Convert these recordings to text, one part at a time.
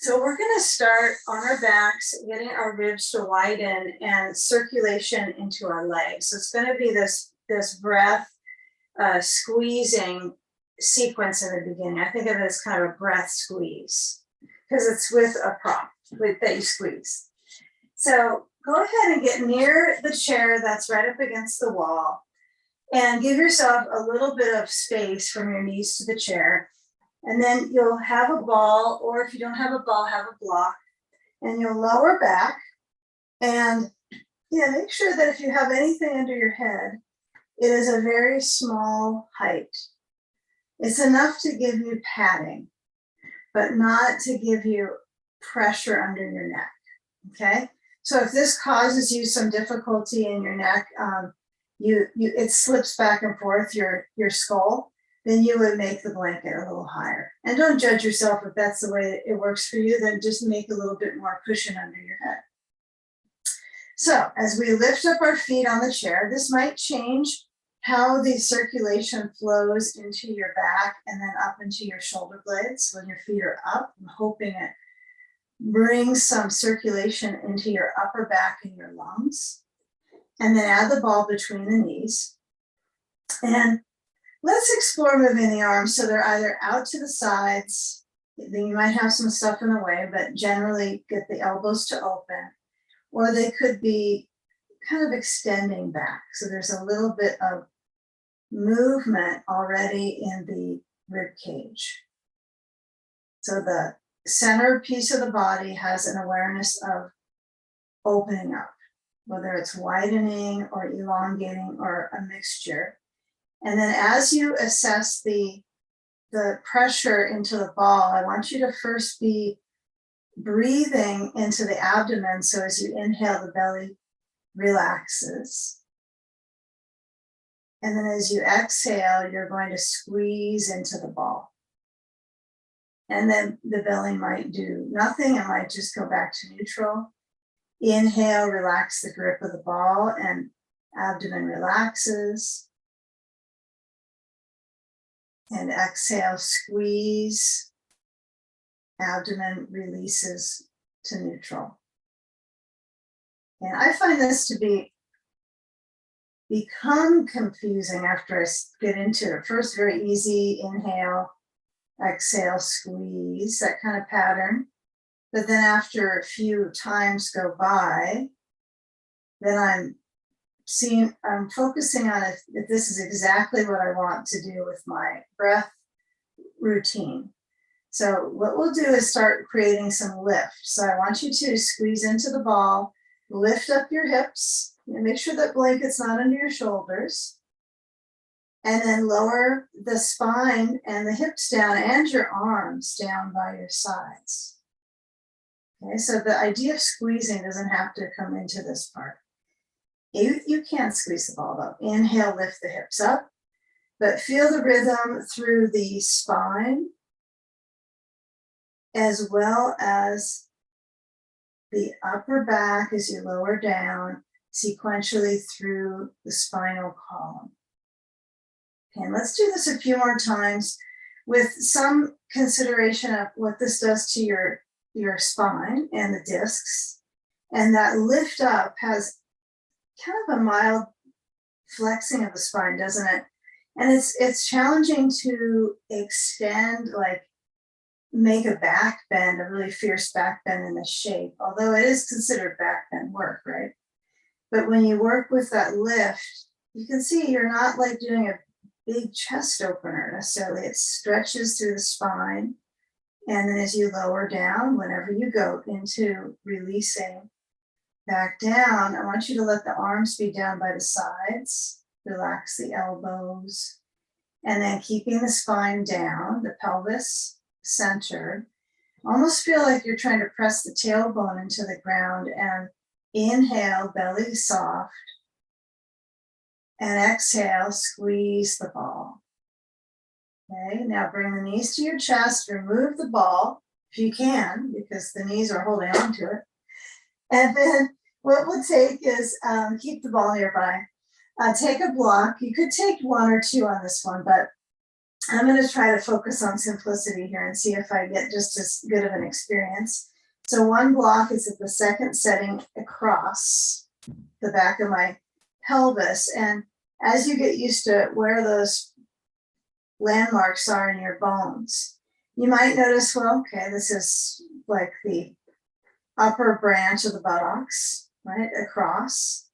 So we're going to start on our backs, getting our ribs to widen and circulation into our legs. So it's going to be this breath squeezing sequence in the beginning. I think of it as kind of a breath squeeze because it's with a prop that you squeeze. So go ahead and get near the chair that's right up against the wall and give yourself a little bit of space from your knees to the chair. And then you'll have a ball, or if you don't have a ball, have a block, and you'll lower back. And make sure that if you have anything under your head, it is a very small height. It's enough to give you padding, but not to give you pressure under your neck, okay? So if this causes you some difficulty in your neck, it slips back and forth, your skull, then you would make the blanket a little higher. And don't judge yourself if that's the way it works for you, then just make a little bit more cushion under your head. So as we lift up our feet on the chair, this might change how the circulation flows into your back and then up into your shoulder blades. When your feet are up, I'm hoping it brings some circulation into your upper back and your lungs. And then add the ball between the knees. And let's explore moving the arms so they're either out to the sides, then you might have some stuff in the way, but generally get the elbows to open, or they could be kind of extending back. So there's a little bit of movement already in the rib cage. So the center piece of the body has an awareness of opening up, whether it's widening or elongating or a mixture. And then as you assess the pressure into the ball, I want you to first be breathing into the abdomen. So as you inhale, the belly relaxes. And then as you exhale, you're going to squeeze into the ball. And then the belly might do nothing. It might just go back to neutral. Inhale, relax the grip of the ball and abdomen relaxes. And exhale, squeeze, abdomen releases to neutral. And I find this to become confusing after I get into it. First, very easy, inhale, exhale, squeeze, that kind of pattern. But then after a few times go by, then I'm focusing on if this is exactly what I want to do with my breath routine. So what we'll do is start creating some lift. So I want you to squeeze into the ball, lift up your hips, and make sure that blanket's not under your shoulders. And then lower the spine and the hips down and your arms down by your sides. Okay, so the idea of squeezing doesn't have to come into this part. You can squeeze the ball though. Inhale, lift the hips up, but feel the rhythm through the spine as well as the upper back as you lower down sequentially through the spinal column. Okay, and let's do this a few more times with some consideration of what this does to your spine and the discs. And that lift up has kind of a mild flexing of the spine, doesn't it? And it's challenging to extend, like make a back bend, a really fierce back bend in the shape, although it is considered back bend work, right? But when you work with that lift, you can see you're not like doing a big chest opener necessarily. It stretches through the spine. And then as you lower down, whenever you go into releasing back down, I want you to let the arms be down by the sides, relax the elbows, and then keeping the spine down, the pelvis centered. Almost feel like you're trying to press the tailbone into the ground and inhale, belly soft, and exhale, squeeze the ball. Okay, now bring the knees to your chest, remove the ball if you can, because the knees are holding on to it. And then what we'll take is keep the ball nearby. Take a block. You could take one or two on this one, but I'm going to try to focus on simplicity here and see if I get just as good of an experience. So one block is at the second setting across the back of my pelvis. And as you get used to where those landmarks are in your bones, you might notice, well, okay, this is like the upper branch of the buttocks, right, across.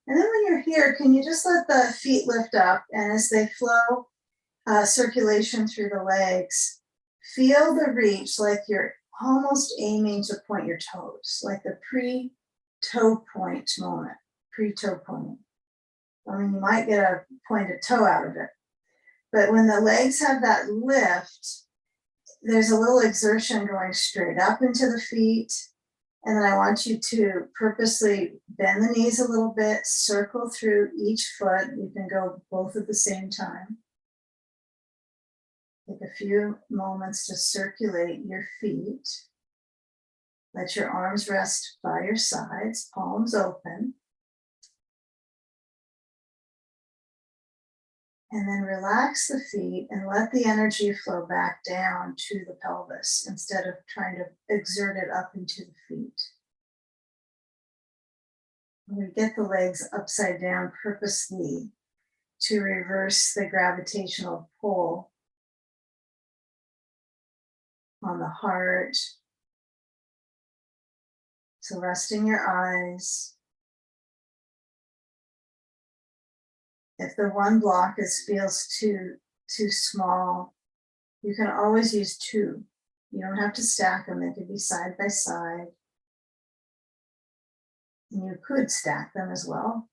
And then when you're here, can you just let the feet lift up, and as they flow circulation through the legs, feel the reach like you're almost aiming to point your toes, like the pre-toe point moment, pre-toe pointing. I mean, you might get a pointed toe out of it, but when the legs have that lift, there's a little exertion going straight up into the feet. And then I want you to purposely bend the knees a little bit, circle through each foot. You can go both at the same time. Take a few moments to circulate your feet. Let your arms rest by your sides, palms open. And then relax the feet and let the energy flow back down to the pelvis instead of trying to exert it up into the feet. We get the legs upside down purposely to reverse the gravitational pull on the heart. So resting your eyes. If the one block feels too small, you can always use two. You don't have to stack them. They could be side by side. And you could stack them as well.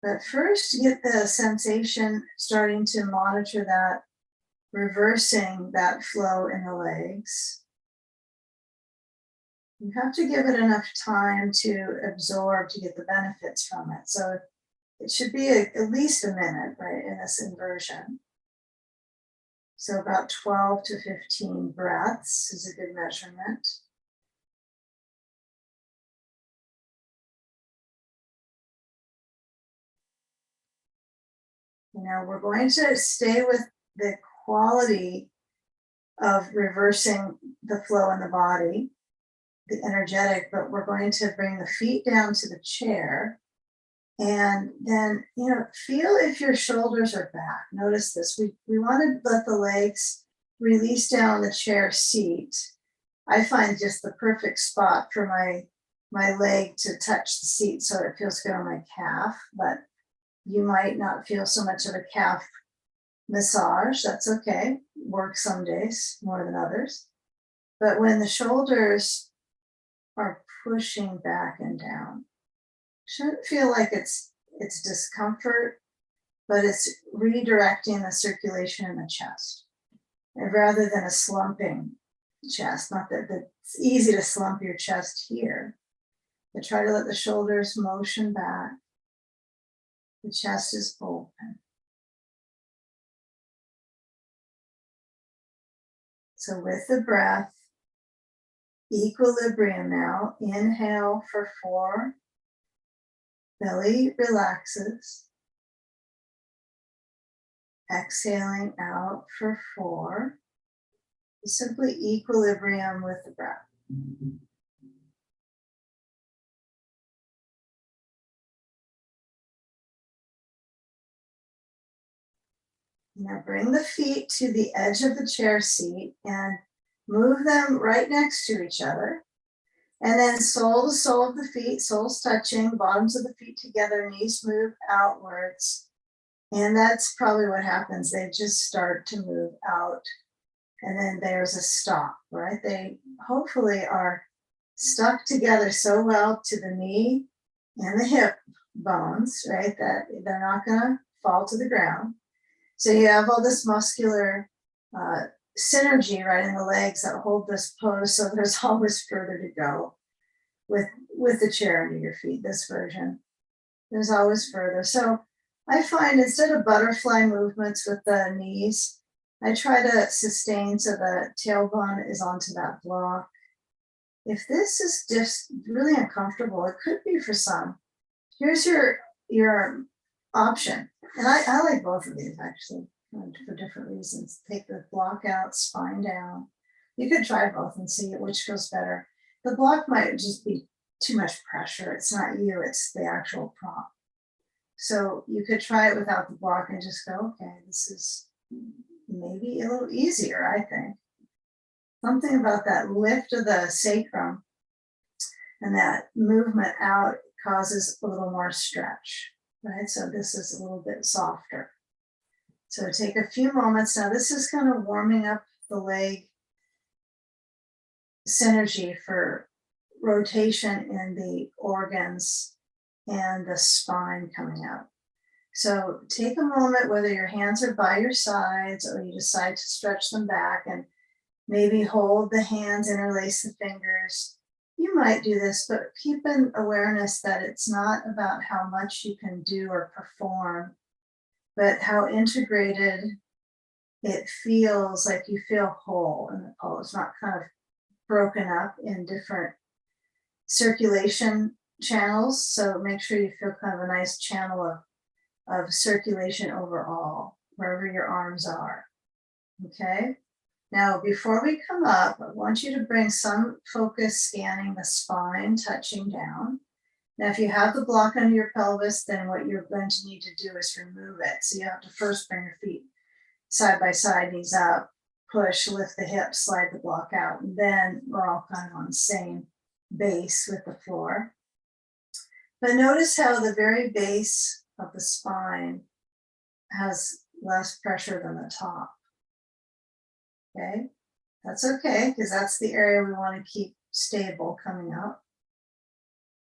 But first, get the sensation starting to monitor that, reversing that flow in the legs. You have to give it enough time to absorb to get the benefits from it. So it should be at least a minute, right, in this inversion. So about 12 to 15 breaths is a good measurement. Now we're going to stay with the quality of reversing the flow in the body, the energetic, but we're going to bring the feet down to the chair. And then, feel if your shoulders are back. Notice this. We want to let the legs release down the chair seat. I find just the perfect spot for my leg to touch the seat so it feels good on my calf, but you might not feel so much of a calf massage. That's okay. Works some days more than others. But when the shoulders are pushing back and down, shouldn't feel like it's discomfort, but it's redirecting the circulation in the chest. And rather than a slumping chest, not that it's easy to slump your chest here, but try to let the shoulders motion back. The chest is open. So with the breath, equilibrium now. Inhale for 4. Belly relaxes. Exhaling out for 4. Simply equilibrium with the breath. Now bring the feet to the edge of the chair seat and move them right next to each other. And then sole to sole of the feet, soles touching, bottoms of the feet together, knees move outwards. And that's probably what happens. They just start to move out. And then there's a stop, right? They hopefully are stuck together so well to the knee and the hip bones, right? That they're not going to fall to the ground. So you have all this muscular synergy right in the legs that hold this pose. So there's always further to go with the chair under your feet, this version. There's always further. So I find instead of butterfly movements with the knees, I try to sustain so the tailbone is onto that block. If this is just really uncomfortable, it could be for some. Here's your option. And I like both of these actually for different reasons. Take the block out, spine down. You could try both and see which feels better. The block might just be too much pressure. It's not you, it's the actual prompt. So you could try it without the block and just go, okay, this is maybe a little easier, I think. Something about that lift of the sacrum and that movement out causes a little more stretch, right? So this is a little bit softer. So take a few moments. Now this is kind of warming up the leg synergy for rotation in the organs and the spine coming out. So take a moment, whether your hands are by your sides or you decide to stretch them back and maybe hold the hands, interlace the fingers. You might do this, but keep in awareness that it's not about how much you can do or perform, but how integrated it feels, like you feel whole in the pose, not kind of broken up in different circulation channels. So make sure you feel kind of a nice channel of circulation overall, wherever your arms are. Okay. Now, before we come up, I want you to bring some focus scanning the spine, touching down. Now, if you have the block under your pelvis, then what you're going to need to do is remove it. So you have to first bring your feet side by side, knees up, push, lift the hips, slide the block out. And then we're all kind of on the same base with the floor. But notice how the very base of the spine has less pressure than the top. Okay, that's okay, because that's the area we want to keep stable coming up.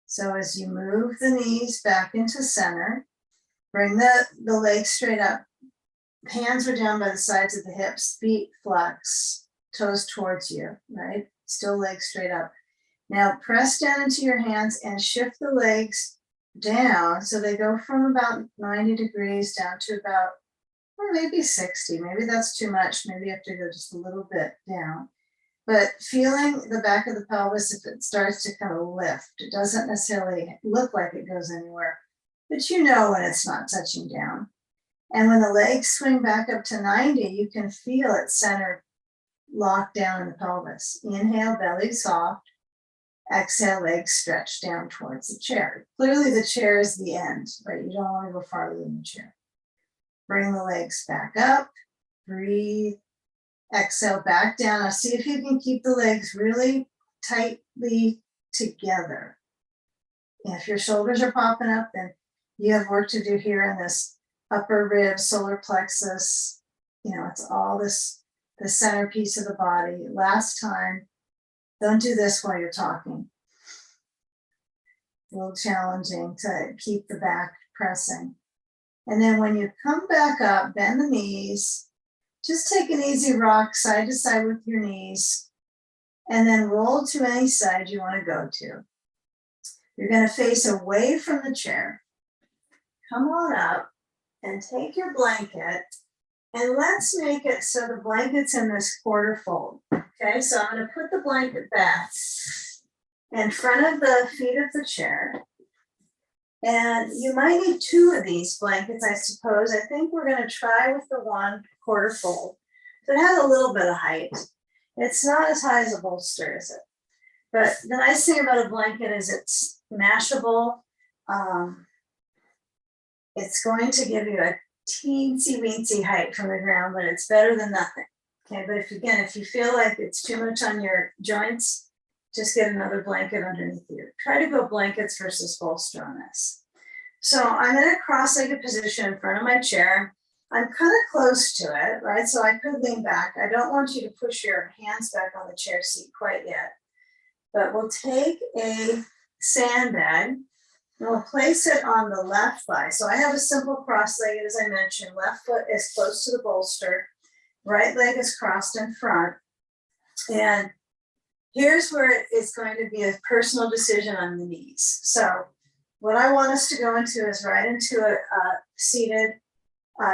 So as you move the knees back into center, bring the legs straight up. Hands are down by the sides of the hips, feet flex, toes towards you, right? Still legs straight up. Now press down into your hands and shift the legs down so they go from about 90 degrees down to about, or maybe 60. Maybe that's too much. Maybe you have to go just a little bit down. But feeling the back of the pelvis, if it starts to kind of lift, it doesn't necessarily look like it goes anywhere, but you know when it's not touching down. And when the legs swing back up to 90, you can feel it centered, locked down in the pelvis. Inhale, belly soft. Exhale, legs stretch down towards the chair. Clearly the chair is the end, right? You don't want to go farther than the chair. Bring the legs back up, breathe, exhale back down. Now see if you can keep the legs really tightly together. And if your shoulders are popping up, then you have work to do here in this upper rib, solar plexus. You know, it's all this, the centerpiece of the body. Last time, don't do this while you're talking. A little challenging to keep the back pressing. And then when you come back up, bend the knees, just take an easy rock side to side with your knees, and then roll to any side you want to go to. You're going to face away from the chair. Come on up and take your blanket, and let's make it so the blanket's in this quarter fold. Okay, so I'm going to put the blanket back in front of the feet of the chair. And you might need two of these blankets, I suppose. I think we're going to try with the one quarter fold. So it has a little bit of height. It's not as high as a bolster, is it? But the nice thing about a blanket is it's mashable. It's going to give you a teensy weensy height from the ground, but it's better than nothing. Okay, but if you feel like it's too much on your joints, just get another blanket underneath you. Try to go blankets versus bolster on this. So I'm in a cross-legged position in front of my chair. I'm kind of close to it, right? So I could lean back. I don't want you to push your hands back on the chair seat quite yet. But we'll take a sandbag and we'll place it on the left thigh. So I have a simple cross-legged, as I mentioned. Left foot is close to the bolster. Right leg is crossed in front. And here's where it's going to be a personal decision on the knees. So what I want us to go into is right into a seated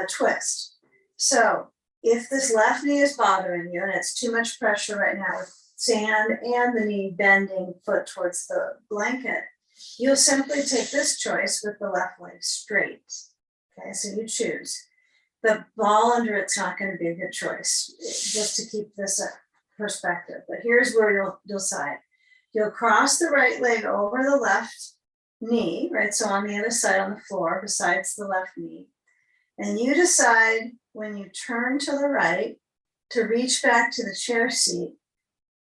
twist. So if this left knee is bothering you and it's too much pressure right now with sand and the knee bending foot towards the blanket, you'll simply take this choice with the left leg straight. Okay, so you choose. The ball under it's not going to be a good choice, just to keep this perspective. But here's where you'll decide. You'll cross the right leg over the left knee, right? So on the other side on the floor, besides the left knee. And you decide when you turn to the right to reach back to the chair seat,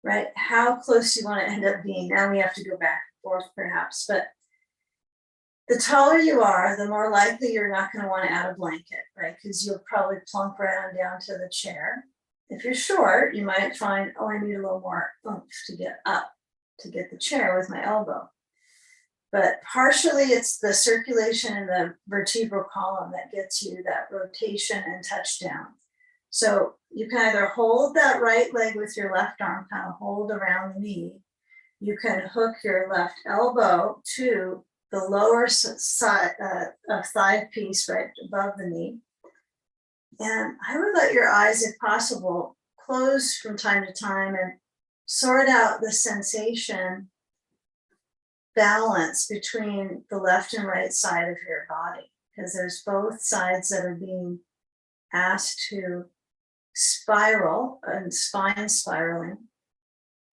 right? How close you want to end up being. Now we have to go back and forth perhaps, but the taller you are, the more likely you're not going to want to add a blanket, right? Because you'll probably plunk right on down to the chair. If you're short, you might find, oh, I need a little more oomph to get up, to get the chair with my elbow. But partially it's the circulation in the vertebral column that gets you that rotation and touchdown. So you can either hold that right leg with your left arm, kind of hold around the knee. You can hook your left elbow to the lower side of thigh piece right above the knee. And I would let your eyes, if possible, close from time to time and sort out the sensation balance between the left and right side of your body, because there's both sides that are being asked to spiral and spine spiraling.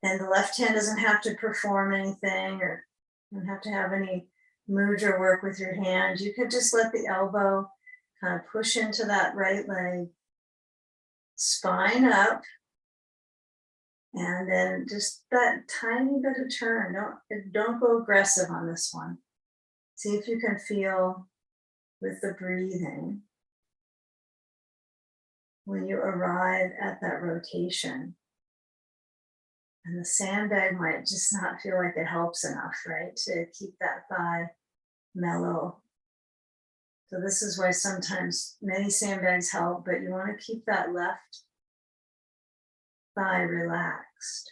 And the left hand doesn't have to perform anything or don't have to have any mudra work with your hand. You could just let the elbow kind of push into that right leg, spine up, and then just that tiny bit of turn. Don't go aggressive on this one. See if you can feel with the breathing when you arrive at that rotation. And the sandbag might just not feel like it helps enough, right? To keep that thigh mellow. So this is why sometimes many sandbags help, but you want to keep that left thigh relaxed.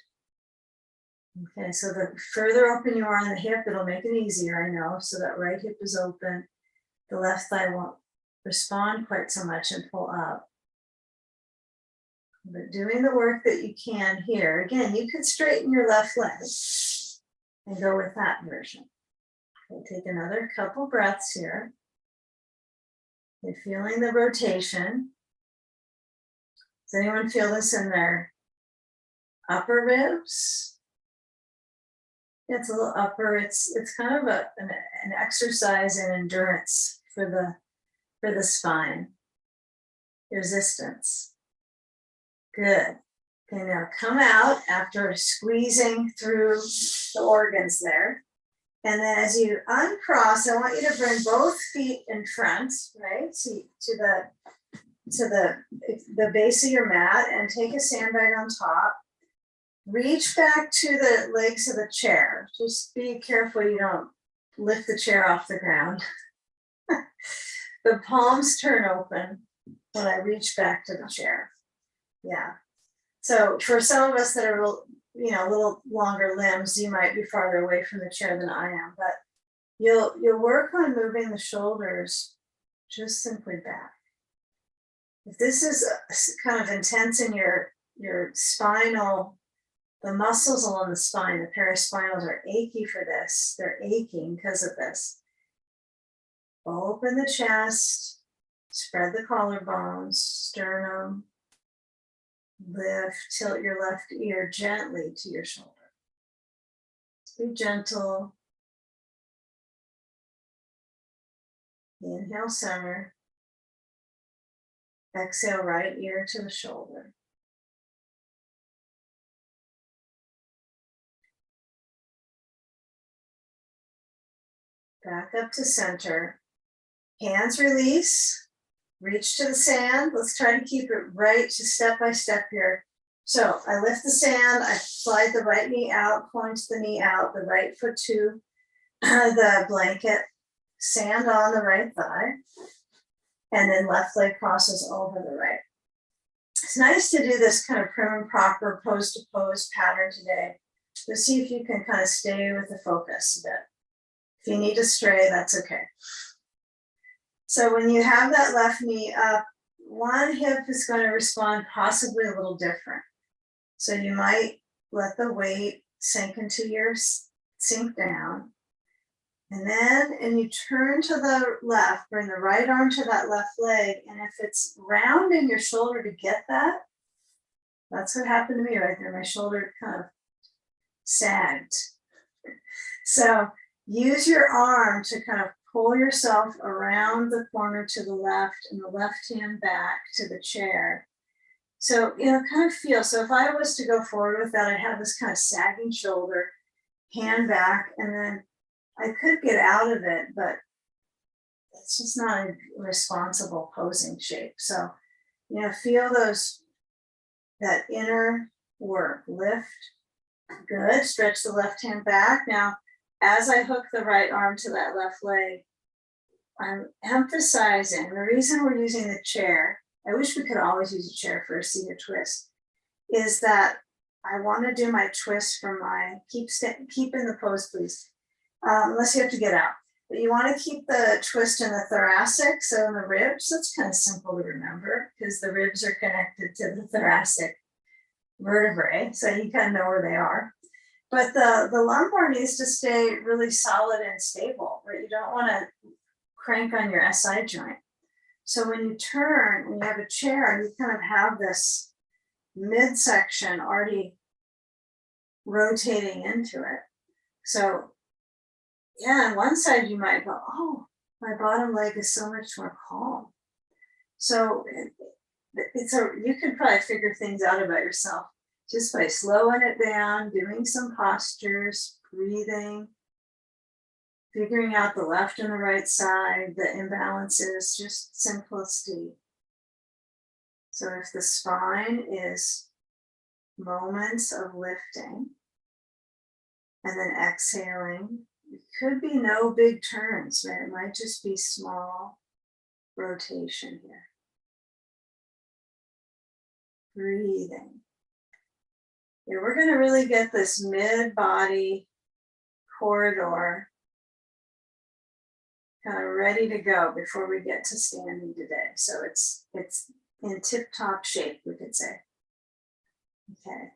Okay, so the further open you are on the hip, it'll make it easier, I know. So that right hip is open. The left thigh won't respond quite so much and pull up. But doing the work that you can here, again, you could straighten your left leg and go with that version. Okay, take another couple breaths here. You're feeling the rotation. Does anyone feel this in their upper ribs? Yeah, it's a little upper. It's kind of an exercise in endurance for the spine. Resistance. Good. Okay, now come out after squeezing through the organs there. And then as you uncross, I want you to bring both feet in front, right? So to the base of your mat and take a sandbag on top. Reach back to the legs of the chair. Just be careful you don't lift the chair off the ground. The palms turn open when I reach back to the chair. Yeah. So for some of us that are, a little longer limbs, you might be farther away from the chair than I am, but you'll work on moving the shoulders just simply back. If this is kind of intense in your spinal, the muscles along the spine, the paraspinals are achy for this. They're aching because of this. Open the chest, spread the collarbones, sternum, lift, tilt your left ear gently to your shoulder. Be gentle. Inhale, center. Exhale, right ear to the shoulder. Back up to center. Hands release. Reach to the sand. Let's try to keep it right, just step by step here. So I lift the sand, I slide the right knee out, point the knee out, the right foot to the blanket, sand on the right thigh, and then left leg crosses over the right. It's nice to do this kind of prim and proper pose to pose pattern today. Just see if you can kind of stay with the focus a bit. If you need to stray, that's okay. So when you have that left knee up, one hip is going to respond possibly a little different. So you might let the weight sink down. And you turn to the left, bring the right arm to that left leg. And if it's round in your shoulder to get that, that's what happened to me right there. My shoulder kind of sagged. So use your arm to kind of pull yourself around the corner to the left and the left hand back to the chair. So, kind of feel, so if I was to go forward with that, I'd have this kind of sagging shoulder, hand back, and then I could get out of it, but it's just not a responsible posing shape. So, feel that inner work, lift, good, stretch the left hand back. Now, as I hook the right arm to that left leg, I'm emphasizing, the reason we're using the chair, I wish we could always use a chair for a seated twist, is that I want to do my twist from keep in the pose, please. Unless you have to get out. But you want to keep the twist in the thoracic, so in the ribs. That's kind of simple to remember because the ribs are connected to the thoracic vertebrae, so you kind of know where they are. But the lumbar needs to stay really solid and stable, right? You don't want to crank on your SI joint. So when you turn, when you have a chair, you kind of have this midsection already rotating into it. So yeah, on one side you might go, oh, my bottom leg is so much more calm. So you can probably figure things out about yourself just by slowing it down, doing some postures, breathing, figuring out the left and the right side, the imbalances, just simplicity. So if the spine is moments of lifting and then exhaling, it could be no big turns, right? It might just be small rotation here. Breathing. Yeah, we're going to really get this mid-body corridor kind of ready to go before we get to standing today. So it's in tip-top shape, we could say. Okay.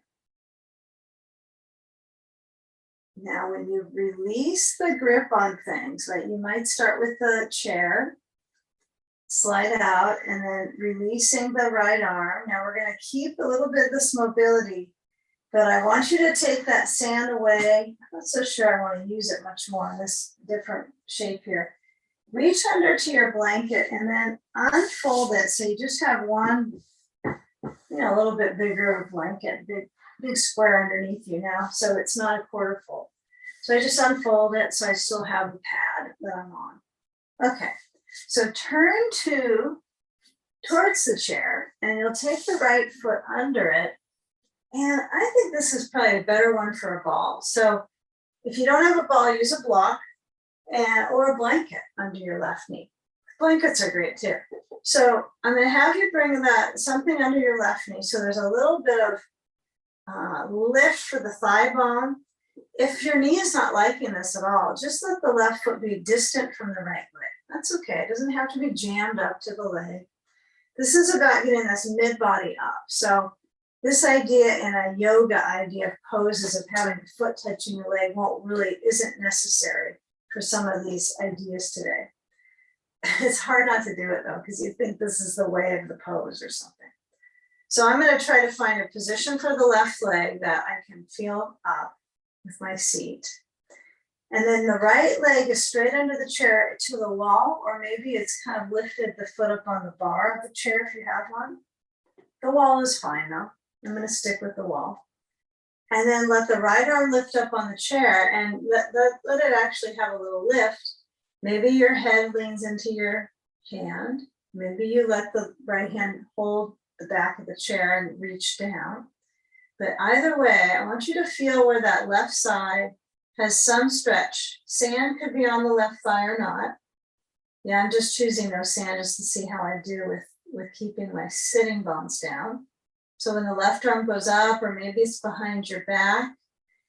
Now, when you release the grip on things, right, you might start with the chair, slide out, and then releasing the right arm. Now, we're going to keep a little bit of this mobility, but I want you to take that sand away. I'm not so sure I want to use it much more in this different shape here. Reach under to your blanket and then unfold it so you just have one, a little bit bigger of a blanket, big square underneath you now, so it's not a quarter full. So I just unfold it so I still have the pad that I'm on. Okay, so turn towards the chair and you'll take the right foot under it. And I think this is probably a better one for a ball. So if you don't have a ball, use a block or a blanket under your left knee. Blankets are great too. So I'm going to have you bring something under your left knee. So there's a little bit of lift for the thigh bone. If your knee is not liking this at all, just let the left foot be distant from the right leg. That's okay. It doesn't have to be jammed up to the leg. This is about getting this mid-body up. So this idea in a yoga idea of poses of having the foot touching your leg isn't necessary for some of these ideas today. It's hard not to do it though, because you think this is the way of the pose or something. So I'm going to try to find a position for the left leg that I can feel up with my seat. And then the right leg is straight under the chair to the wall, or maybe it's kind of lifted the foot up on the bar of the chair if you have one. The wall is fine though. I'm going to stick with the wall. And then let the right arm lift up on the chair and let it actually have a little lift. Maybe your head leans into your hand. Maybe you let the right hand hold the back of the chair and reach down. But either way, I want you to feel where that left side has some stretch. Sand could be on the left thigh or not. Yeah, I'm just choosing no sand just to see how I do with keeping my sitting bones down. So when the left arm goes up, or maybe it's behind your back,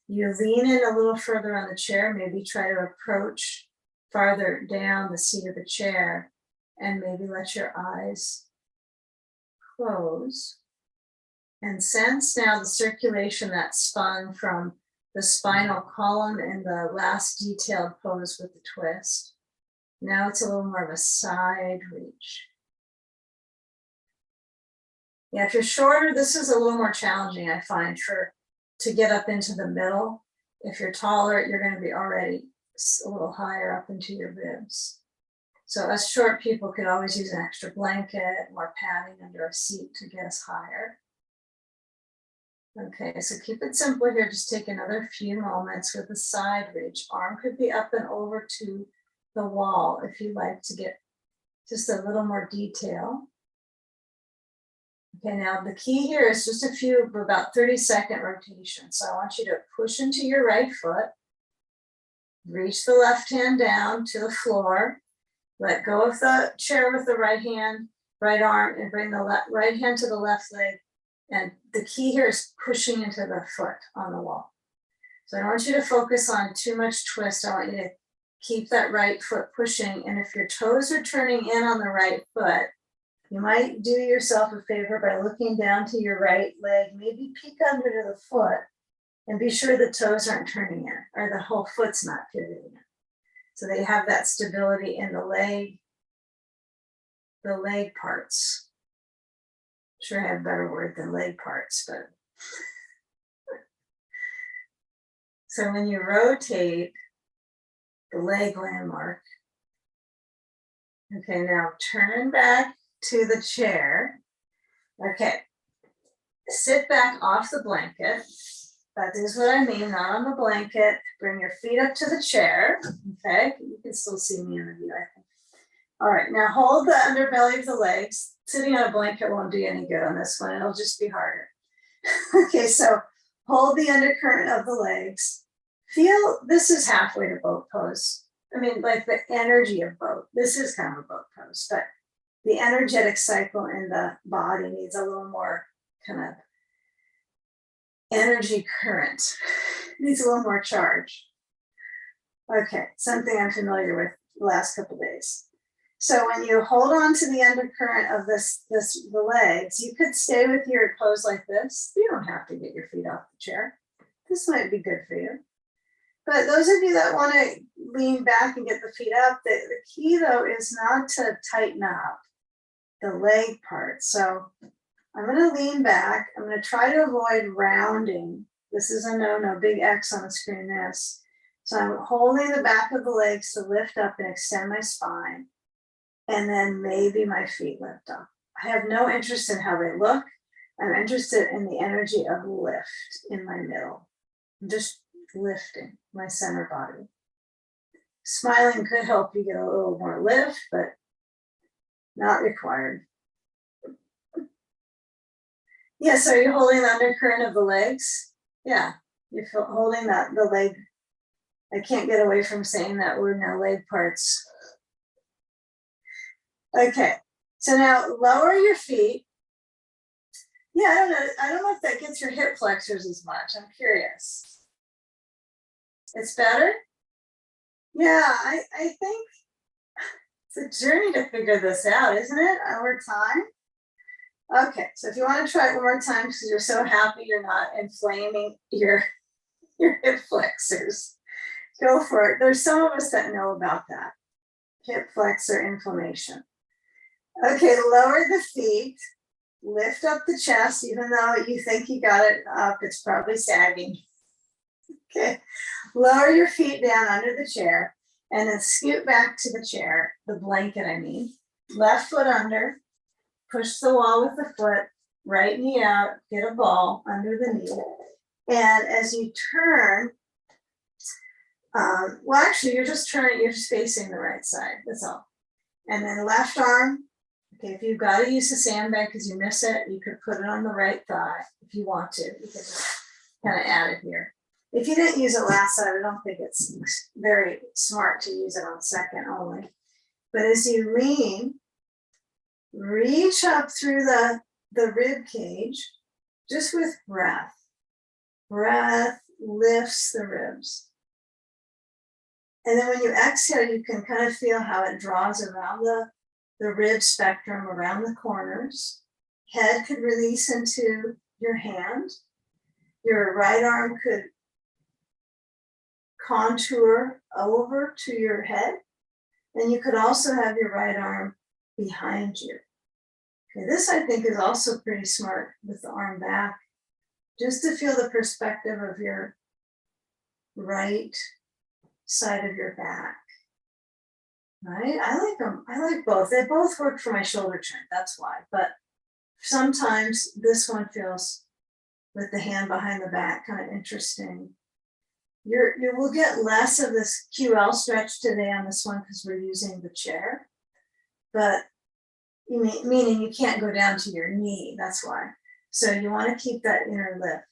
you lean in a little further on the chair, maybe try to approach farther down the seat of the chair, and maybe let your eyes close. And sense now the circulation that spun from the spinal column in the last detailed pose with the twist. Now it's a little more of a side reach. Yeah, if you're shorter, this is a little more challenging, I find, to get up into the middle. If you're taller, you're going to be already a little higher up into your ribs. So us short people could always use an extra blanket, more padding under our seat to get us higher. Okay, so keep it simple here. Just take another few moments with the side reach. Arm could be up and over to the wall if you like to get just a little more detail. Okay, now the key here is just a few, about 30-second rotations. So I want you to push into your right foot, reach the left hand down to the floor, let go of the chair with the right hand, right arm, and bring the right hand to the left leg. And the key here is pushing into the foot on the wall. So I don't want you to focus on too much twist. I want you to keep that right foot pushing. And if your toes are turning in on the right foot, you might do yourself a favor by looking down to your right leg, maybe peek under to the foot, and be sure the toes aren't turning in or the whole foot's not pivoting in. So they have that stability in the leg parts. Sure, I have a better word than leg parts, but. So when you rotate the leg landmark, okay, now turn back to the chair. Okay, sit back off the blanket. That is what I mean, not on the blanket. Bring your feet up to the chair. Okay, you can still see me in the view, I think. All right, now hold the underbelly of the legs. Sitting on a blanket won't do any good on this one. It'll just be harder. Okay, so hold the undercurrent of the legs. Feel, this is halfway to boat pose. I mean, like the energy of boat. This is kind of a boat pose, but the energetic cycle in the body needs a little more kind of energy current. Needs a little more charge. Okay, something I'm familiar with the last couple of days. So when you hold on to the undercurrent of the legs, you could stay with your pose like this. You don't have to get your feet off the chair. This might be good for you. But those of you that want to lean back and get the feet up, the key though is not to tighten up the leg part. So I'm going to lean back. I'm going to try to avoid rounding. This is a no-no, big X on the screen, this. So I'm holding the back of the legs to lift up and extend my spine. And then maybe my feet lift up. I have no interest in how they look. I'm interested in the energy of lift in my middle. I'm just lifting my center body. Smiling could help you get a little more lift, but not required. Yeah, so you're holding the undercurrent of the legs. Yeah, you're holding the leg. I can't get away from saying that word now, leg parts. Okay, so now lower your feet. Yeah, I don't know if that gets your hip flexors as much. I'm curious. It's better? Yeah, I think it's a journey to figure this out, isn't it? Over time. Okay, so if you want to try it one more time because you're so happy you're not inflaming your hip flexors, go for it. There's some of us that know about that. Hip flexor inflammation. Okay, lower the feet, lift up the chest, even though you think you got it up, it's probably sagging. Okay, lower your feet down under the chair and then scoot back to the chair, the blanket I mean. Left foot under, push the wall with the foot, right knee out, get a ball under the knee. And as you turn, well actually you're just facing the right side, that's all. And then left arm. Okay, if you've got to use a sandbag because you miss it, you could put it on the right thigh if you want to. You could just kind of add it here. If you didn't use it last time, I don't think it's very smart to use it on second only. But as you lean, reach up through the rib cage just with breath. Breath lifts the ribs. And then when you exhale, you can kind of feel how it draws around the rib spectrum, around the corners. Head could release into your hand. Your right arm could contour over to your head. And you could also have your right arm behind you. Okay, this I think is also pretty smart with the arm back, just to feel the perspective of your right side of your back. Right? I like them. I like both. They both work for my shoulder joint. That's why. But sometimes this one feels with the hand behind the back kind of interesting. You will get less of this QL stretch today on this one because we're using the chair. But meaning you can't go down to your knee. That's why. So you want to keep that inner lift.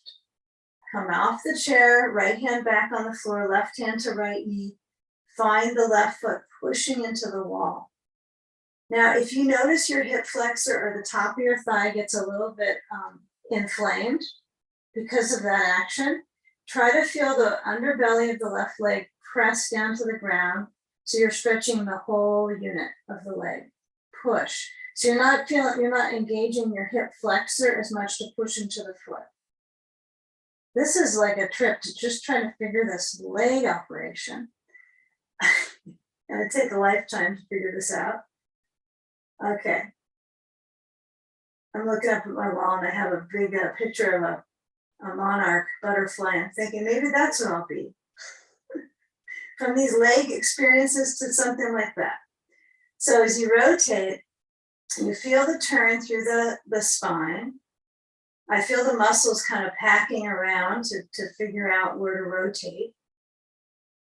Come off the chair, right hand back on the floor, left hand to right knee. Find the left foot pushing into the wall. Now, if you notice your hip flexor or the top of your thigh gets a little bit inflamed because of that action, try to feel the underbelly of the left leg press down to the ground so you're stretching the whole unit of the leg. Push. So you're not engaging your hip flexor as much to push into the foot. This is like a trip to just try to figure this leg operation. And it take a lifetime to figure this out. Okay. I'm looking up at my wall and I have a big picture of a monarch butterfly. I'm thinking maybe that's what I'll be. From these leg experiences to something like that. So as you rotate, you feel the turn through the spine. I feel the muscles kind of packing around to figure out where to rotate.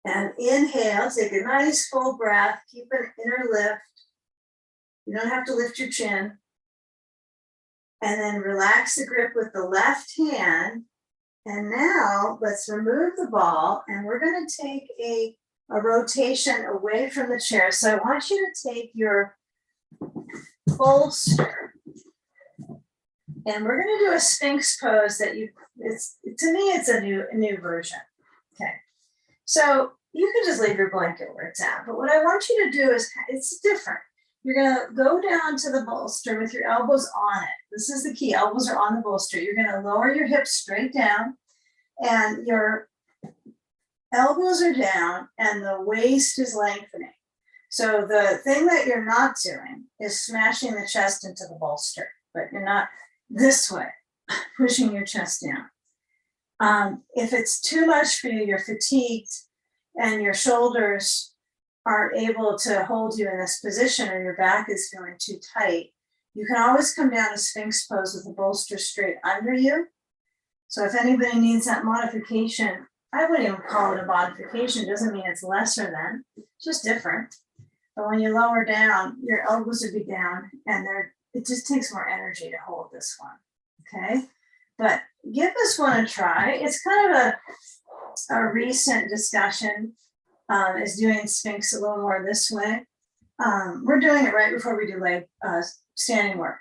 And inhale, take a nice full breath, keep an inner lift. You don't have to lift your chin. And then relax the grip with the left hand. And now let's remove the ball and we're going to take a rotation away from the chair. So I want you to take your bolster and we're going to do a Sphinx pose that to me, it's a new version. Okay. So you can just leave your blanket where it's at, but what I want you to do is, it's different. You're gonna go down to the bolster with your elbows on it. This is the key, elbows are on the bolster. You're gonna lower your hips straight down and your elbows are down and the waist is lengthening. So the thing that you're not doing is smashing the chest into the bolster, but you're not this way, pushing your chest down. If it's too much for you, you're fatigued, and your shoulders aren't able to hold you in this position or your back is feeling too tight, you can always come down to Sphinx pose with the bolster straight under you. So if anybody needs that modification, I wouldn't even call it a modification. It doesn't mean it's lesser than, it's just different. But when you lower down, your elbows would be down and it just takes more energy to hold this one, okay? But give this one a try. It's kind of a recent discussion is doing Sphinx a little more this way. We're doing it right before we do leg standing work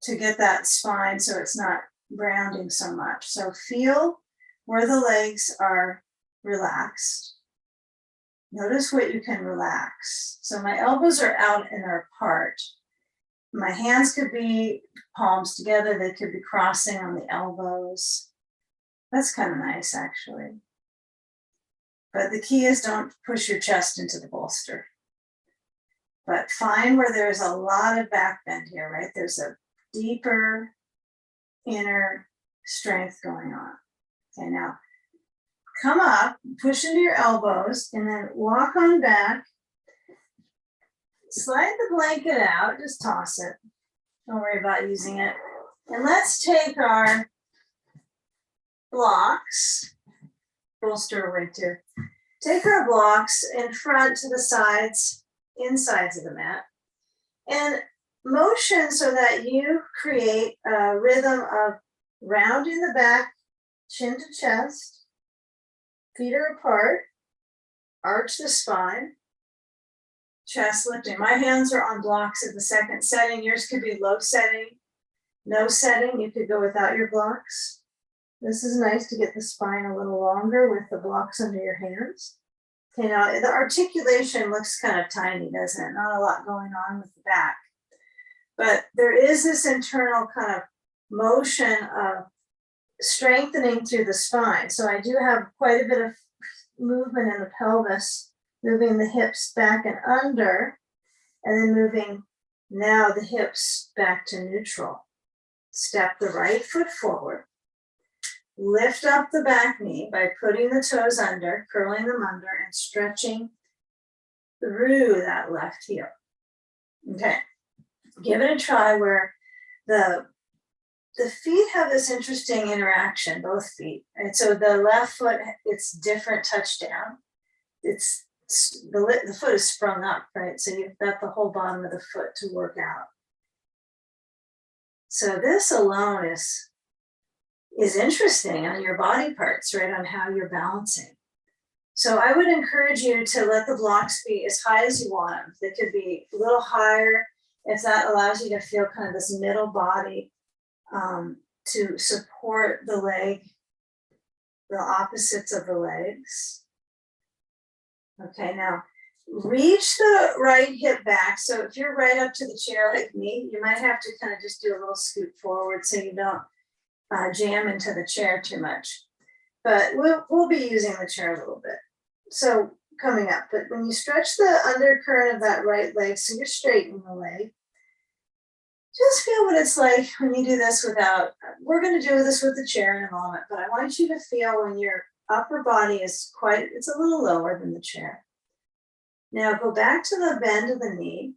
to get that spine so it's not rounding so much. So feel where the legs are relaxed. Notice what you can relax. So my elbows are out and are apart. My hands could be palms together. They could be crossing on the elbows. That's kind of nice, actually. But the key is don't push your chest into the bolster. But find where there's a lot of back bend here, right? There's a deeper inner strength going on. Okay, now come up, push into your elbows, and then walk on back. Slide the blanket out, just toss it. Don't worry about using it. And let's take our blocks, bolster away too. Take our blocks in front to the sides, insides of the mat, and motion so that you create a rhythm of rounding the back, chin to chest, feet are apart, arch the spine, chest lifting. My hands are on blocks at the second setting. Yours could be low setting, no setting. You could go without your blocks. This is nice to get the spine a little longer with the blocks under your hands. Okay, now the articulation looks kind of tiny, doesn't it? Not a lot going on with the back. But there is this internal kind of motion of strengthening through the spine. So I do have quite a bit of movement in the pelvis, moving the hips back and under, and then moving now the hips back to neutral. Step the right foot forward. Lift up the back knee by putting the toes under, curling them under, and stretching through that left heel. Okay, give it a try where the feet have this interesting interaction, both feet. And so the left foot, it's different touchdown. It's the foot is sprung up, right? So you've got the whole bottom of the foot to work out. So this alone is interesting on your body parts, right? On how you're balancing. So I would encourage you to let the blocks be as high as you want them. They could be a little higher if that allows you to feel kind of this middle body to support the leg, the opposites of the legs. Okay, now reach the right hip back. So if you're right up to the chair like me, you might have to kind of just do a little scoot forward so you don't jam into the chair too much. But we'll be using the chair a little bit. So coming up, but when you stretch the undercurrent of that right leg, so you're straightening the leg, just feel what it's like when you do this without, we're going to do this with the chair in a moment, but I want you to feel when your upper body is it's a little lower than the chair. Now go back to the bend of the knee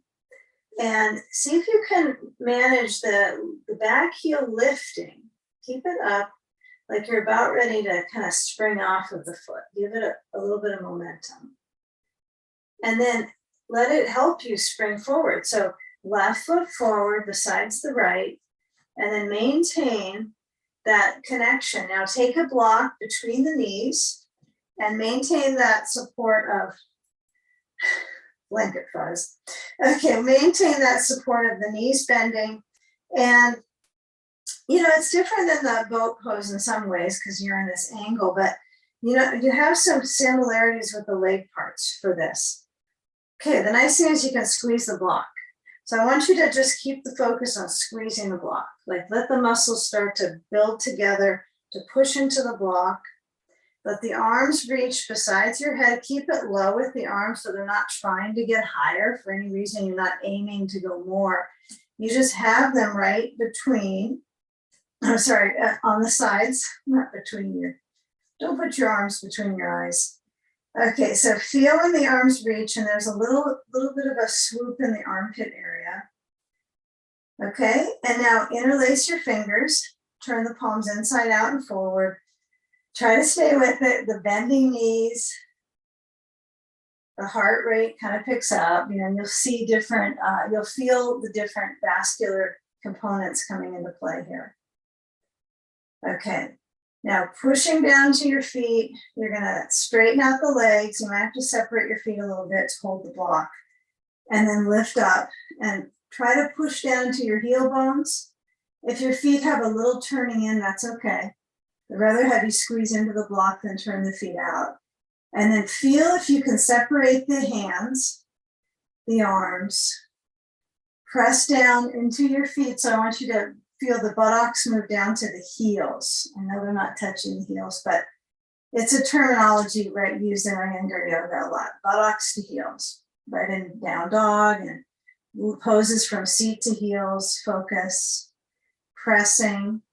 and see if you can manage the back heel lifting. Keep it up like you're about ready to kind of spring off of the foot. Give it a little bit of momentum. And then let it help you spring forward. So left foot forward besides the right, and then maintain that connection. Now take a block between the knees and maintain that support of blanket fuzz. Okay, maintain that support of the knees bending. And you know, it's different than the boat pose in some ways because you're in this angle, but you know, you have some similarities with the leg parts for this. Okay, the nice thing is you can squeeze the block. So I want you to just keep the focus on squeezing the block. Like let the muscles start to build together to push into the block. Let the arms reach besides your head. Keep it low with the arms so they're not trying to get higher for any reason. You're not aiming to go more. You just have them right between, on the sides, not between your, don't put your arms between your eyes. Okay, so feel when the arms reach and there's a little bit of a swoop in the armpit area. Okay, and now interlace your fingers, turn the palms inside out and forward. Try to stay with it, the bending knees. The heart rate kind of picks up, you know, and you'll see different, you'll feel the different vascular components coming into play here. Okay. Now pushing down to your feet, you're gonna straighten out the legs. You might have to separate your feet a little bit to hold the block. And then lift up and try to push down to your heel bones. If your feet have a little turning in, that's okay. I'd rather have you squeeze into the block than turn the feet out. And then feel if you can separate the hands, the arms. Press down into your feet. So I want you to feel the buttocks move down to the heels. I know they're not touching the heels, but it's a terminology right used in Iyengar yoga a lot. Buttocks to heels, right in down dog and poses from seat to heels, focus, pressing.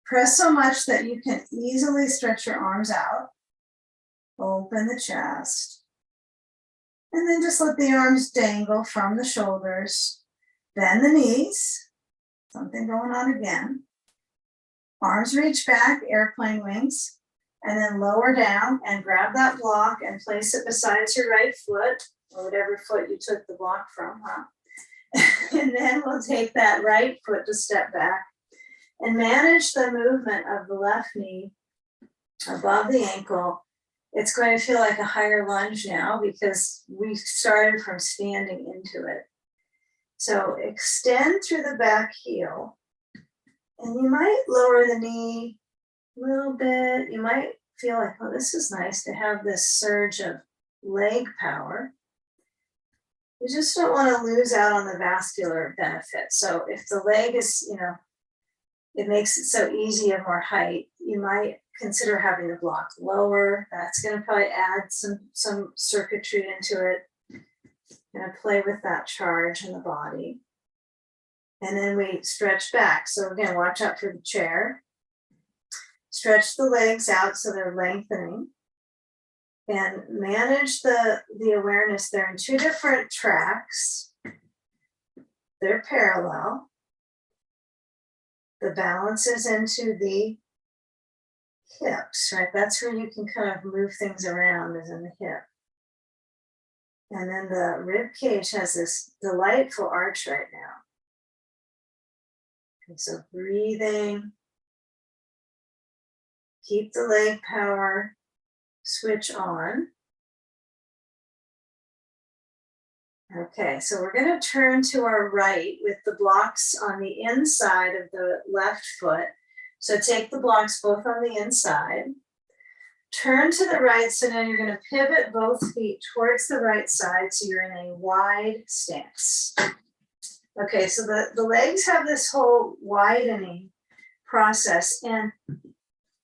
Press so much that you can easily stretch your arms out. Open the chest. And then just let the arms dangle from the shoulders. Bend the knees. Something going on again. Arms reach back, airplane wings, and then lower down and grab that block and place it beside your right foot, or whatever foot you took the block from, And then we'll take that right foot to step back and manage the movement of the left knee above the ankle. It's going to feel like a higher lunge now because we started from standing into it. So extend through the back heel, and you might lower the knee a little bit. You might feel like, oh, this is nice to have this surge of leg power. You just don't want to lose out on the vascular benefit. So if the leg is, you know, it makes it so easy and more height, you might consider having the block lower. That's going to probably add some circuitry into it. Going to play with that charge in the body. And then we stretch back. So again, watch out for the chair. Stretch the legs out so they're lengthening. And manage the awareness. They're in two different tracks. They're parallel. The balance is into the hips, right? That's where you can kind of move things around, is in the hip. And then the rib cage has this delightful arch right now. Okay, so breathing. Keep the leg power switch on. Okay, so we're going to turn to our right with the blocks on the inside of the left foot. So take the blocks both on the inside. Turn to the right, so now you're going to pivot both feet towards the right side, so you're in a wide stance. Okay, so the legs have this whole widening process, and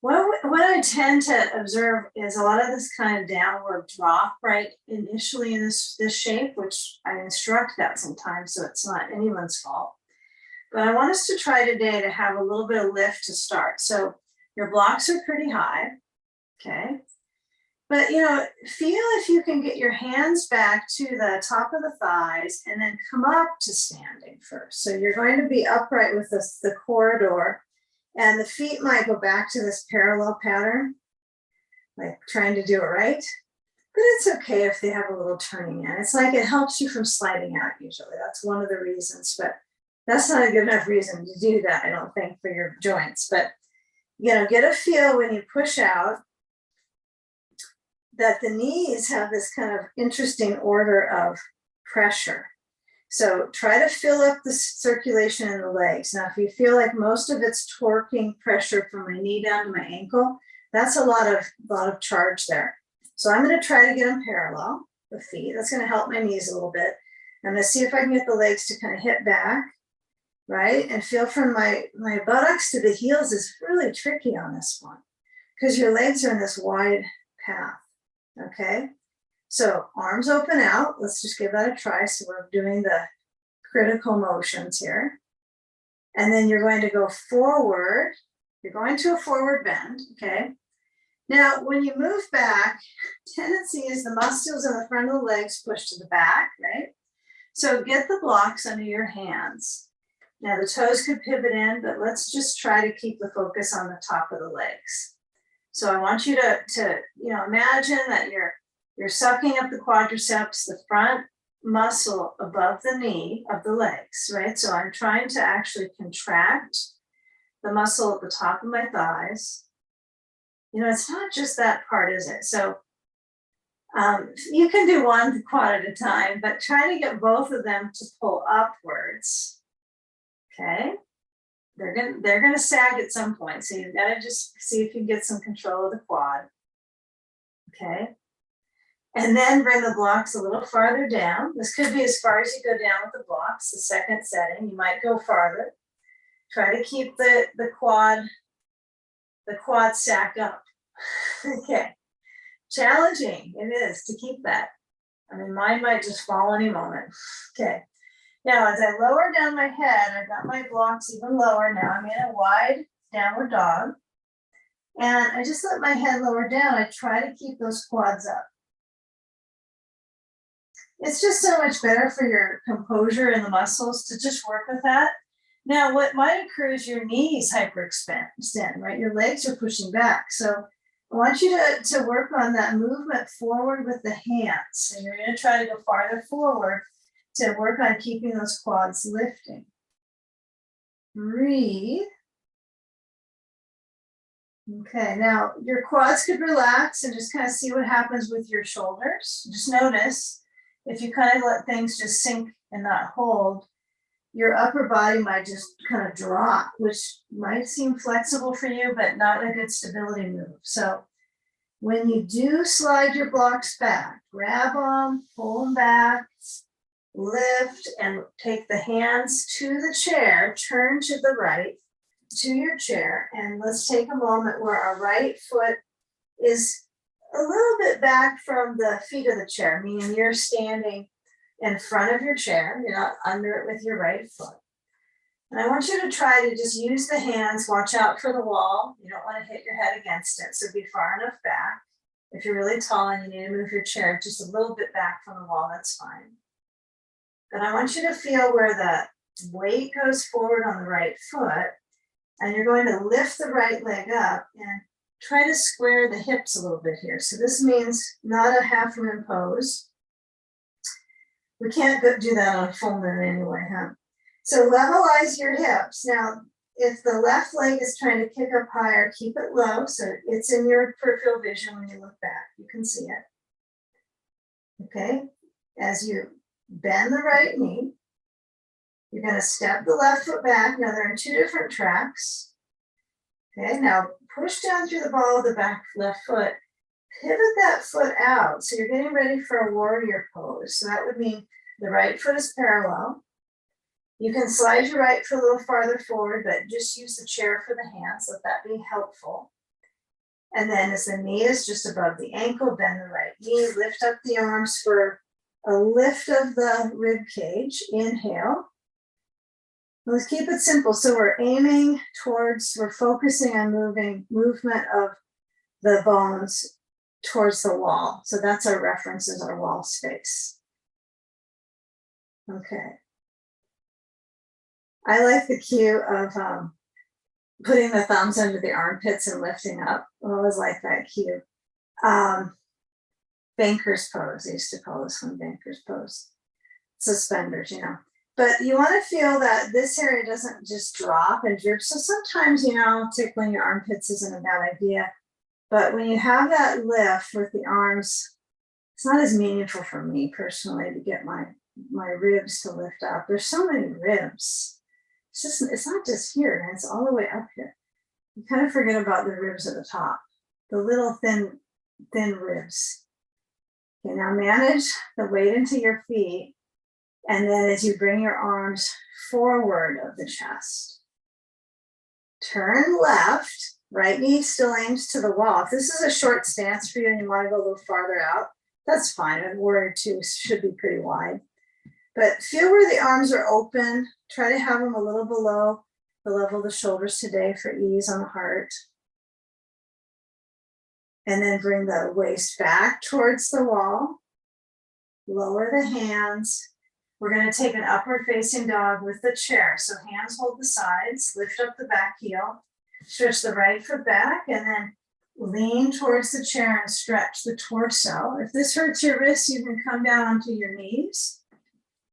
what I tend to observe is a lot of this kind of downward drop, right, initially in this shape, which I instruct that sometimes, so it's not anyone's fault. But I want us to try today to have a little bit of lift to start. So your blocks are pretty high, okay? But, you know, feel if you can get your hands back to the top of the thighs and then come up to standing first. So you're going to be upright with the corridor. And the feet might go back to this parallel pattern, like trying to do it right. But it's okay if they have a little turning in. It's like it helps you from sliding out usually. That's one of the reasons, but that's not a good enough reason to do that, I don't think, for your joints. But, you know, get a feel when you push out that the knees have this kind of interesting order of pressure. So try to fill up the circulation in the legs. Now, if you feel like most of it's torquing pressure from my knee down to my ankle, that's a lot of charge there. So I'm going to try to get them parallel, the feet. That's going to help my knees a little bit. I'm going to see if I can get the legs to kind of hit back, right? And feel from my buttocks to the heels is really tricky on this one because your legs are in this wide path, okay? So arms open out. Let's just give that a try. So we're doing the critical motions here. And then you're going to go forward. You're going to a forward bend, okay? Now, when you move back, tendency is the muscles in the front of the legs push to the back, right? So get the blocks under your hands. Now the toes could pivot in, but let's just try to keep the focus on the top of the legs. So I want you to imagine that you're sucking up the quadriceps, the front muscle above the knee of the legs, right? So I'm trying to actually contract the muscle at the top of my thighs. You know, it's not just that part, is it? So you can do one quad at a time, but try to get both of them to pull upwards, okay? They're gonna sag at some point, so you've got to just see if you can get some control of the quad, okay? And then bring the blocks a little farther down. This could be as far as you go down with the blocks, the second setting. You might go farther. Try to keep the quad sack up. Okay. Challenging it is to keep that. I mean, mine might just fall any moment. Okay. Now, as I lower down my head, I've got my blocks even lower now. I'm in a wide downward dog. And I just let my head lower down. I try to keep those quads up. It's just so much better for your composure in the muscles to just work with that. Now, what might occur is your knees hyperextend, right? Your legs are pushing back. So I want you to work on that movement forward with the hands. And you're going to try to go farther forward to work on keeping those quads lifting. Breathe. Okay, now your quads could relax and just kind of see what happens with your shoulders. Just notice if you kind of let things just sink and not hold, your upper body might just kind of drop, which might seem flexible for you, but not a good stability move. So when you do slide your blocks back, grab them, pull them back, lift, and take the hands to the chair, turn to the right, to your chair, and let's take a moment where our right foot is a little bit back from the feet of the chair, meaning you're standing in front of your chair, you're not under it with your right foot. And I want you to try to just use the hands, watch out for the wall. You don't want to hit your head against it, so be far enough back. If you're really tall and you need to move your chair just a little bit back from the wall, that's fine. But I want you to feel where the weight goes forward on the right foot, and you're going to lift the right leg up and try to square the hips a little bit here. So this means not a half moon pose. We can't do that on a full moon anyway, huh? So levelize your hips. Now, if the left leg is trying to kick up higher, keep it low so it's in your peripheral vision when you look back. You can see it. Okay? As you bend the right knee, you're going to step the left foot back. Now they're in two different tracks. Okay, now push down through the ball of the back left foot. Pivot that foot out. So you're getting ready for a warrior pose. So that would mean the right foot is parallel. You can slide your right foot a little farther forward, but just use the chair for the hands. Let that be helpful. And then as the knee is just above the ankle, bend the right knee, lift up the arms for a lift of the rib cage. Inhale. Let's keep it simple. So we're aiming towards, we're focusing on movement of the bones towards the wall. So that's our reference, is our wall space. Okay. I like the cue of putting the thumbs under the armpits and lifting up. I always like that cue. Banker's pose. I used to call this one banker's pose. Suspenders, you know. But you want to feel that this area doesn't just drop and droop. So sometimes, you know, tickling your armpits isn't a bad idea. But when you have that lift with the arms, it's not as meaningful for me personally to get my ribs to lift up. There's so many ribs. It's not just here, and it's all the way up here. You kind of forget about the ribs at the top, the little thin ribs. Okay, now manage the weight into your feet. And then as you bring your arms forward of the chest, turn left, right knee still aims to the wall. If this is a short stance for you and you want to go a little farther out, that's fine. A warrior two should be pretty wide. But feel where the arms are open. Try to have them a little below the level of the shoulders today for ease on the heart. And then bring the waist back towards the wall. Lower the hands. We're going to take an upward facing dog with the chair. So hands hold the sides, lift up the back heel, stretch the right foot back, and then lean towards the chair and stretch the torso. If this hurts your wrists, you can come down onto your knees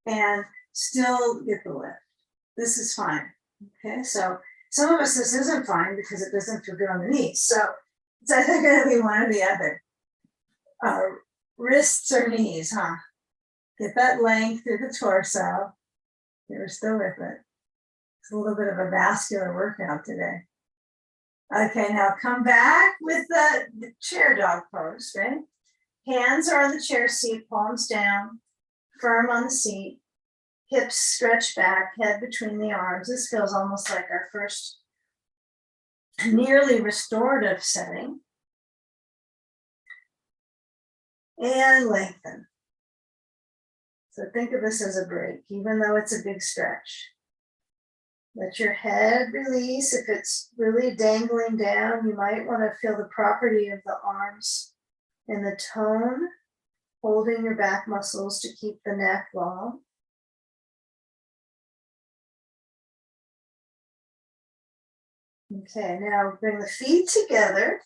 and still get the lift. This is fine. Okay, so some of us, this isn't fine because it doesn't feel good on the knees. So it's either going to be one or the other. Wrists or knees, huh? Get that length through the torso. You're still with it. It's a little bit of a vascular workout today. Okay, now come back with the chair dog pose, right? Hands are on the chair seat, palms down, firm on the seat, hips stretch back, head between the arms. This feels almost like our first nearly restorative setting. And lengthen. So think of this as a break, even though it's a big stretch. Let your head release. If it's really dangling down, you might want to feel the property of the arms and the tone, holding your back muscles to keep the neck long. Okay, now bring the feet together.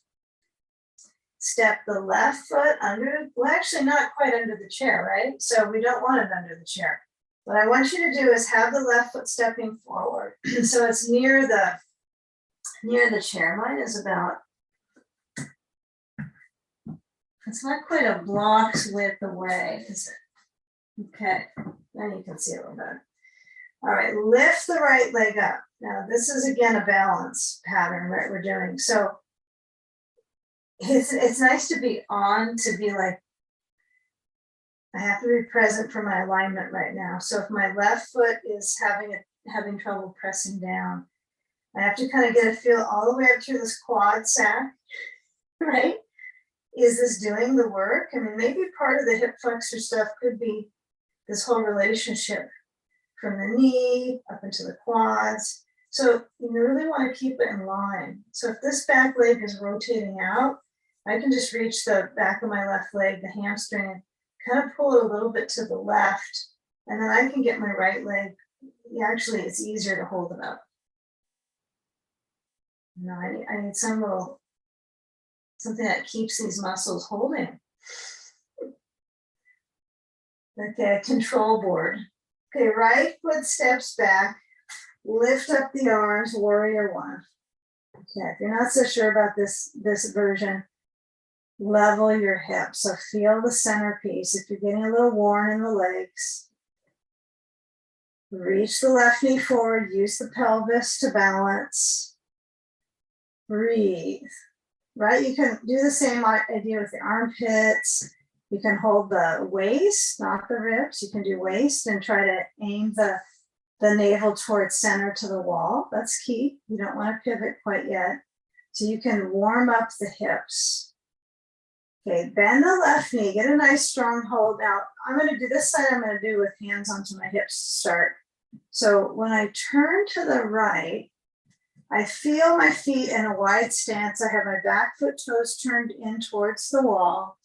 Step the left foot under, well, actually not quite under the chair, right? So we don't want it under the chair. What I want you to do is have the left foot stepping forward. So it's near the chair. Mine is about, it's not quite a block's width away, is it? Okay, then you can see it a little better. All right, lift the right leg up. Now this is again a balance pattern, right, we're doing. So it's nice to be on, to be like, I have to be present for my alignment right now. So if my left foot is having trouble pressing down, I have to kind of get a feel all the way up through this quad sac, right? Is this doing the work? I mean, maybe part of the hip flexor stuff could be this whole relationship from the knee up into the quads. So you really want to keep it in line. So if this back leg is rotating out, I can just reach the back of my left leg, the hamstring, kind of pull it a little bit to the left, and then I can get my right leg. Actually, it's easier to hold it up. No, I need something that keeps these muscles holding. Okay, control board. Okay, right foot steps back, lift up the arms, warrior one. Okay, if you're not so sure about this version, level your hips. So feel the centerpiece. If you're getting a little worn in the legs, reach the left knee forward, use the pelvis to balance. Breathe, right? You can do the same idea with the armpits. You can hold the waist, not the ribs. You can do waist and try to aim the navel towards center to the wall. That's key. You don't want to pivot quite yet. So you can warm up the hips. Okay, bend the left knee, get a nice strong hold. Now, I'm going to do this side, I'm going to do with hands onto my hips to start. So when I turn to the right, I feel my feet in a wide stance. I have my back foot toes turned in towards the wall.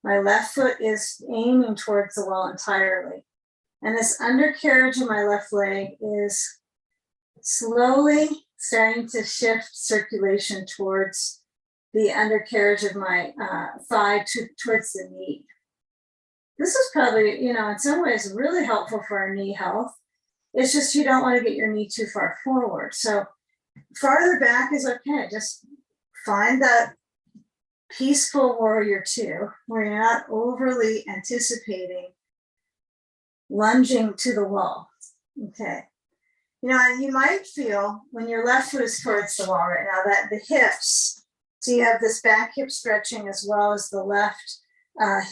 My left foot is aiming towards the wall entirely. And this undercarriage of my left leg is slowly starting to shift circulation towards the undercarriage of my thigh towards the knee. This is probably, in some ways really helpful for our knee health. It's just you don't want to get your knee too far forward. So farther back is okay. Just find that peaceful warrior two, where you're not overly anticipating lunging to the wall. Okay. And you might feel when your left foot is towards the wall right now that the hips, so you have this back hip stretching as well as the left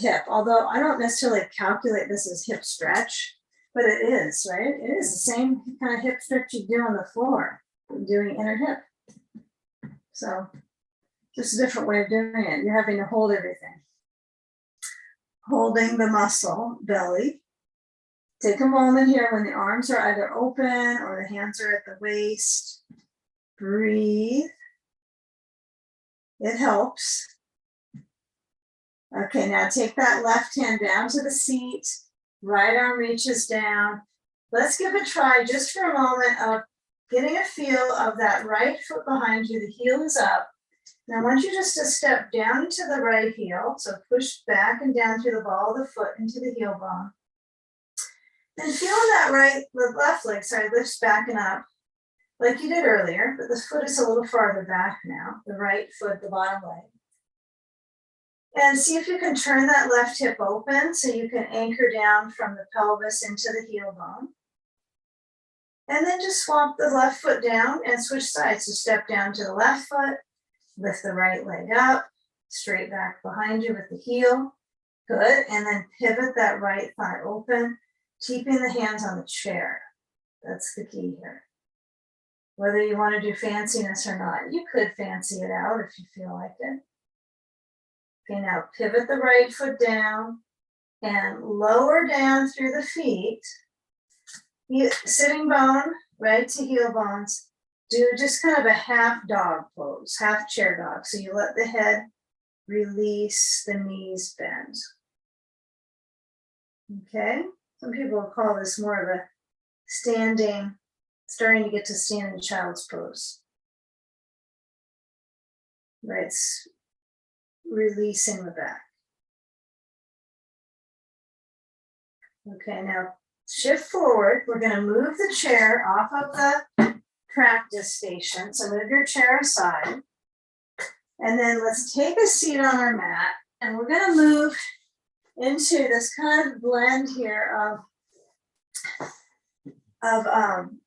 hip. Although I don't necessarily calculate this as hip stretch, but it is, right? It is the same kind of hip stretch you do on the floor, doing inner hip. So just a different way of doing it. You're having to hold everything. Holding the muscle, belly. Take a moment here when the arms are either open or the hands are at the waist. Breathe. It helps. Okay, now take that left hand down to the seat. Right arm reaches down. Let's give a try just for a moment of getting a feel of that right foot behind you. The heel is up. Now I want you just to step down to the right heel. So push back and down through the ball of the foot into the heel bone. And feel that the left leg, lifts back and up like you did earlier, but the foot is a little farther back now, the right foot, the bottom leg. And see if you can turn that left hip open so you can anchor down from the pelvis into the heel bone. And then just swap the left foot down and switch sides. So step down to the left foot, lift the right leg up, straight back behind you with the heel. Good. And then pivot that right thigh open, keeping the hands on the chair. That's the key here. Whether you want to do fanciness or not, you could fancy it out if you feel like it. Okay, now pivot the right foot down and lower down through the feet. Sitting bone, right to heel bones. Do just kind of a half dog pose, half chair dog. So you let the head release, the knees bend. Okay, some people will call this more of a starting to get to standing child's pose. Right, it's releasing the back. Okay, now shift forward. We're going to move the chair off of the practice station. So move your chair aside. And then let's take a seat on our mat. And we're going to move into this kind of blend here of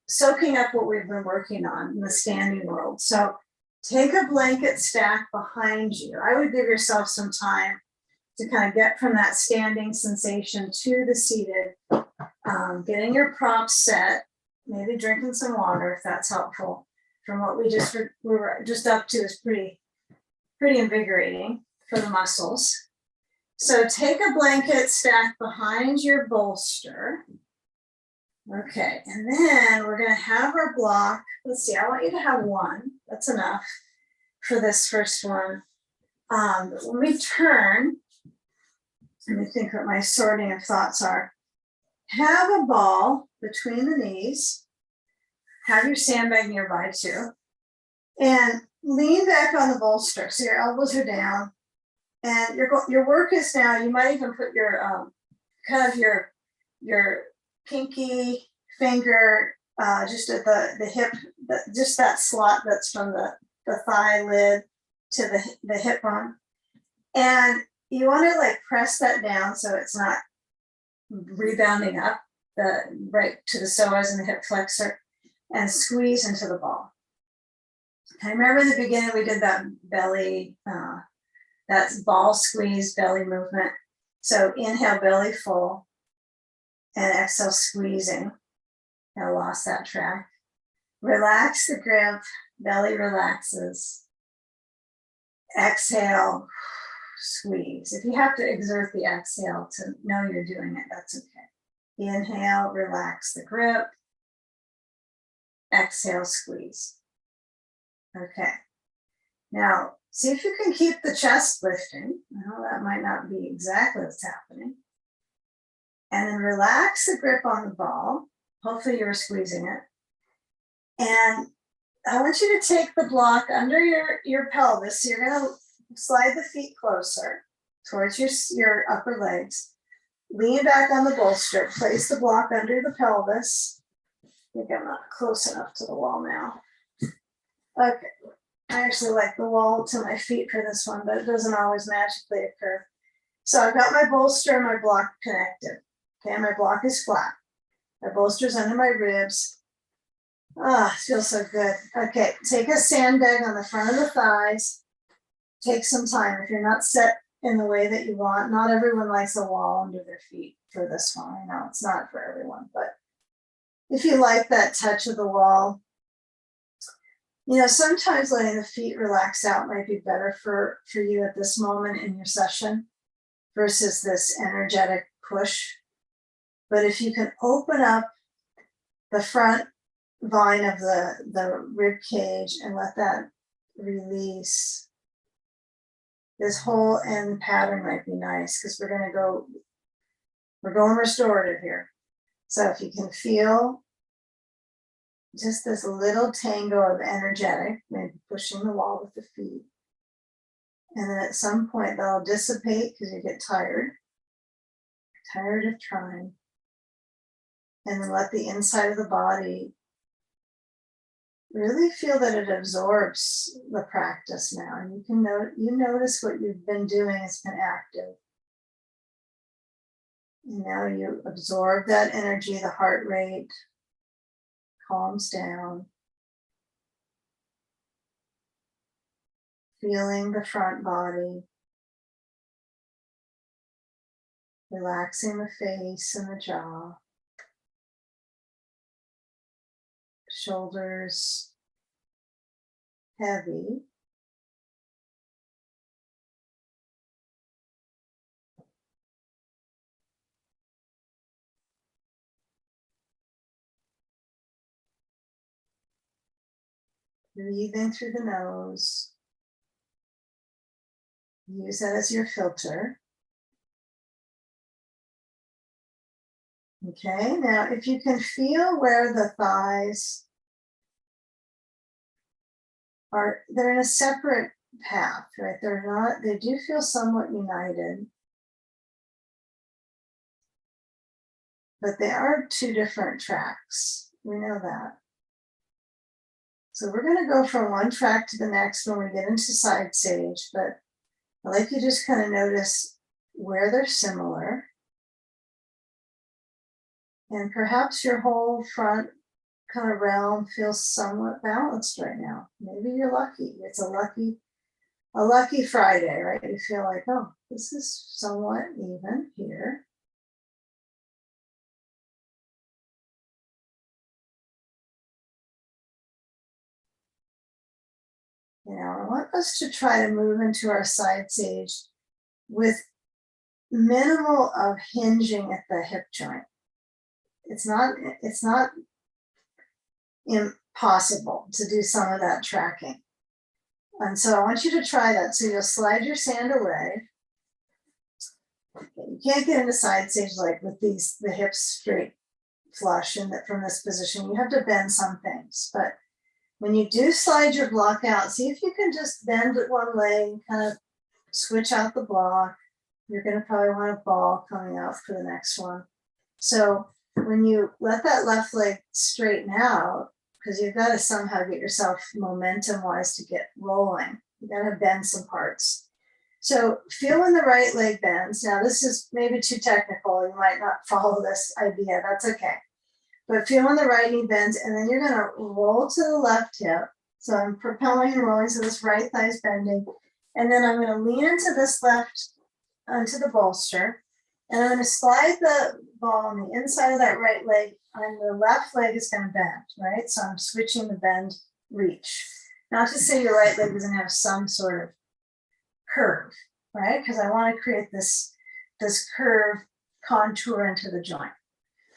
soaking up what we've been working on in the standing world. So take a blanket stack behind you. I would give yourself some time to kind of get from that standing sensation to the seated, getting your props set, maybe drinking some water if that's helpful. from what we were just up to is pretty invigorating for the muscles. So take a blanket stack behind your bolster. Okay, and then we're gonna have our block. Let's see, I want you to have one. That's enough for this first one. But when we turn, let me think what my sorting of thoughts are. Have a ball between the knees. Have your sandbag nearby too. And lean back on the bolster. So your elbows are down. And your work is now, you might even put your kind of your pinky finger just at the hip, just that slot that's from the thigh lid to the hip bone. And you want to like press that down so it's not rebounding up right to the psoas and the hip flexor, and squeeze into the ball. I remember in the beginning we did that belly, that's ball squeeze belly movement. So inhale, belly full, and exhale, squeezing. I lost that track. Relax the grip, belly relaxes. Exhale, squeeze. If you have to exert the exhale to know you're doing it, that's okay. Inhale, relax the grip. Exhale, squeeze. Okay. Now, see if you can keep the chest lifting. I know that might not be exactly what's happening. And then relax the grip on the ball. Hopefully you were squeezing it. And I want you to take the block under your pelvis. So you're going to slide the feet closer towards your upper legs. Lean back on the bolster. Place the block under the pelvis. I think I'm not close enough to the wall now. Okay. I actually like the wall to my feet for this one, but it doesn't always magically occur. So I've got my bolster and my block connected. Okay, my block is flat. My bolster's under my ribs. Ah, it feels so good. Okay, take a sandbag on the front of the thighs. Take some time. If you're not set in the way that you want, not everyone likes a wall under their feet for this one. I know it's not for everyone, but if you like that touch of the wall, you know, sometimes letting the feet relax out might be better for you at this moment in your session versus this energetic push. But if you can open up the front vine of the rib cage and let that release, this whole end pattern might be nice because we're going restorative here. So if you can feel just this little tango of energetic, maybe pushing the wall with the feet. And then at some point they'll dissipate because you get tired of trying. And then let the inside of the body really feel that it absorbs the practice now. And you notice what you've been doing has been active. And now you absorb that energy, the heart rate calms down. Feeling the front body. Relaxing the face and the jaw. Shoulders heavy. Breathing through the nose. Use that as your filter. Okay, now if you can feel where the thighs are, they're in a separate path, right? They do feel somewhat united, but they are two different tracks. We know that. So we're going to go from one track to the next when we get into side sage, but I like you just kind of notice where they're similar. And perhaps your whole front kind of realm feels somewhat balanced right now. Maybe you're lucky. It's a lucky Friday, right? You feel like, oh, this is somewhat even here. You know, I want us to try to move into our side sage with minimal of hinging at the hip joint. It's not impossible to do some of that tracking. And so I want you to try that. So you'll slide your sand away. You can't get into side sage like with the hips straight flush and that from this position. You have to bend some things. But when you do slide your block out, see if you can just bend at one leg and kind of switch out the block. You're going to probably want a ball coming out for the next one. So when you let that left leg straighten out, because you've got to somehow get yourself momentum-wise to get rolling. You got to bend some parts. So feel when the right leg bends. Now this is maybe too technical. You might not follow this idea. That's okay. But feel when the right knee bends, and then you're going to roll to the left hip. So I'm propelling and rolling, so this right thigh is bending. And then I'm going to lean into this left, onto the bolster. And I'm going to slide the ball on the inside of that right leg, and the left leg is going to bend, right? So I'm switching the bend reach. Not to say your right leg doesn't have some sort of curve, right? Because I want to create this curve contour into the joint.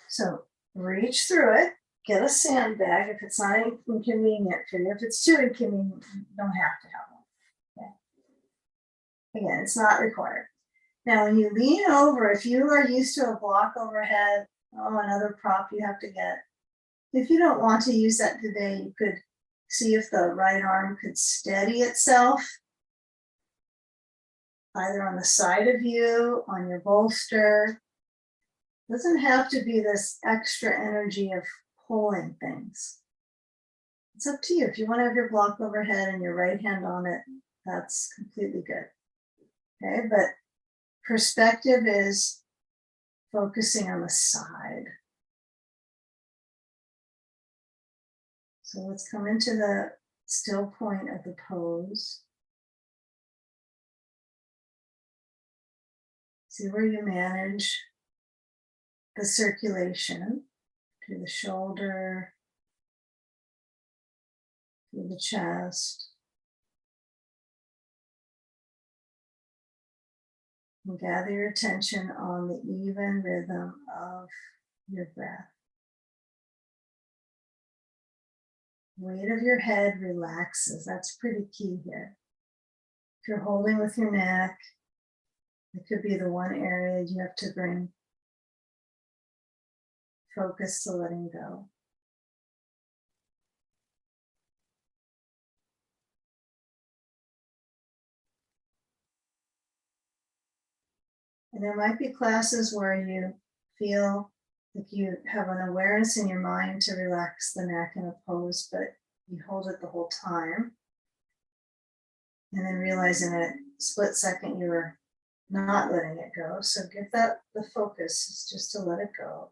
So reach through it, get a sandbag if it's not inconvenient for you. If it's too inconvenient, you don't have to have one. Okay. Again, it's not required. Now, when you lean over, if you are used to a block overhead, another prop you have to get. If you don't want to use that today, you could see if the right arm could steady itself, either on the side of you, on your bolster. It doesn't have to be this extra energy of pulling things. It's up to you. If you want to have your block overhead and your right hand on it, that's completely good. Okay, but perspective is focusing on the side. So let's come into the still point of the pose. See where you manage the circulation through the shoulder, through the chest. And gather your attention on the even rhythm of your breath. Weight of your head relaxes. That's pretty key here. If you're holding with your neck, it could be the one area you have to bring focus to letting go. And there might be classes where you feel like you have an awareness in your mind to relax the neck in a pose, but you hold it the whole time. And then realize in a split second you were not letting it go. So give that the focus, is just to let it go.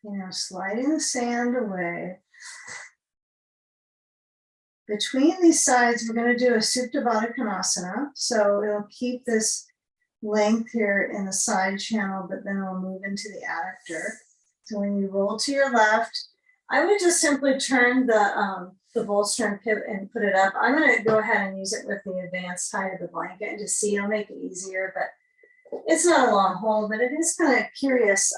You know, sliding the sand away. Between these sides, we're going to do a Symptomaticanasana. So it'll keep this length here in the side channel, but then we'll move into the adductor. So when you roll to your left, I would just simply turn the bolster and pivot and put it up. I'm going to go ahead and use it with the advanced height of the blanket and just see. It'll make it easier, but it's not a long hold, but it is kind of curious.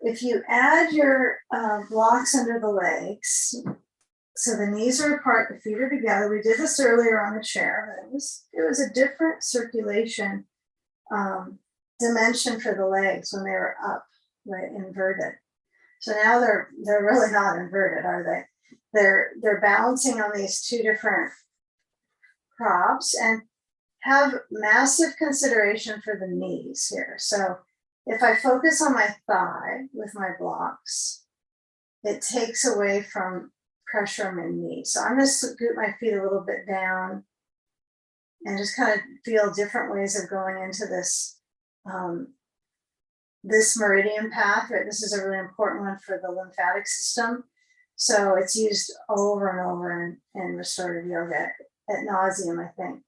If you add your blocks under the legs, So the knees are apart, the feet are together. We did this earlier on the chair, but it was a different circulation dimension for the legs when they were up, right, inverted. So now they're really not inverted, are they? They're balancing on these two different props and have massive consideration for the knees here. So if I focus on my thigh with my blocks, it takes away from pressure on my knee. So I'm going to scoot my feet a little bit down and just kind of feel different ways of going into this this meridian path, right? This is a really important one for the lymphatic system. So it's used over and over in restorative yoga at nauseum, I think.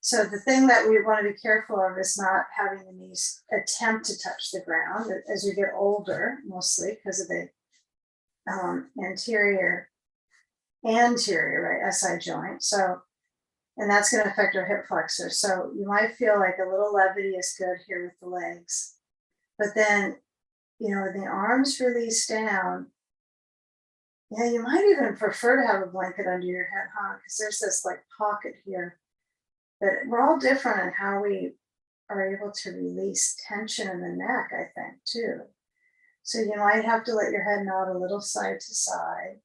So the thing that we want to be careful of is not having the knees attempt to touch the ground as we get older, mostly because of the anterior, right, SI joint. So, and that's going to affect our hip flexor. So you might feel like a little levity is good here with the legs. But then, you know, when the arms release down, yeah, you might even prefer to have a blanket under your head, huh? Because there's this like pocket here. But we're all different in how we are able to release tension in the neck, I think, too. So you might have to let your head nod a little side to side.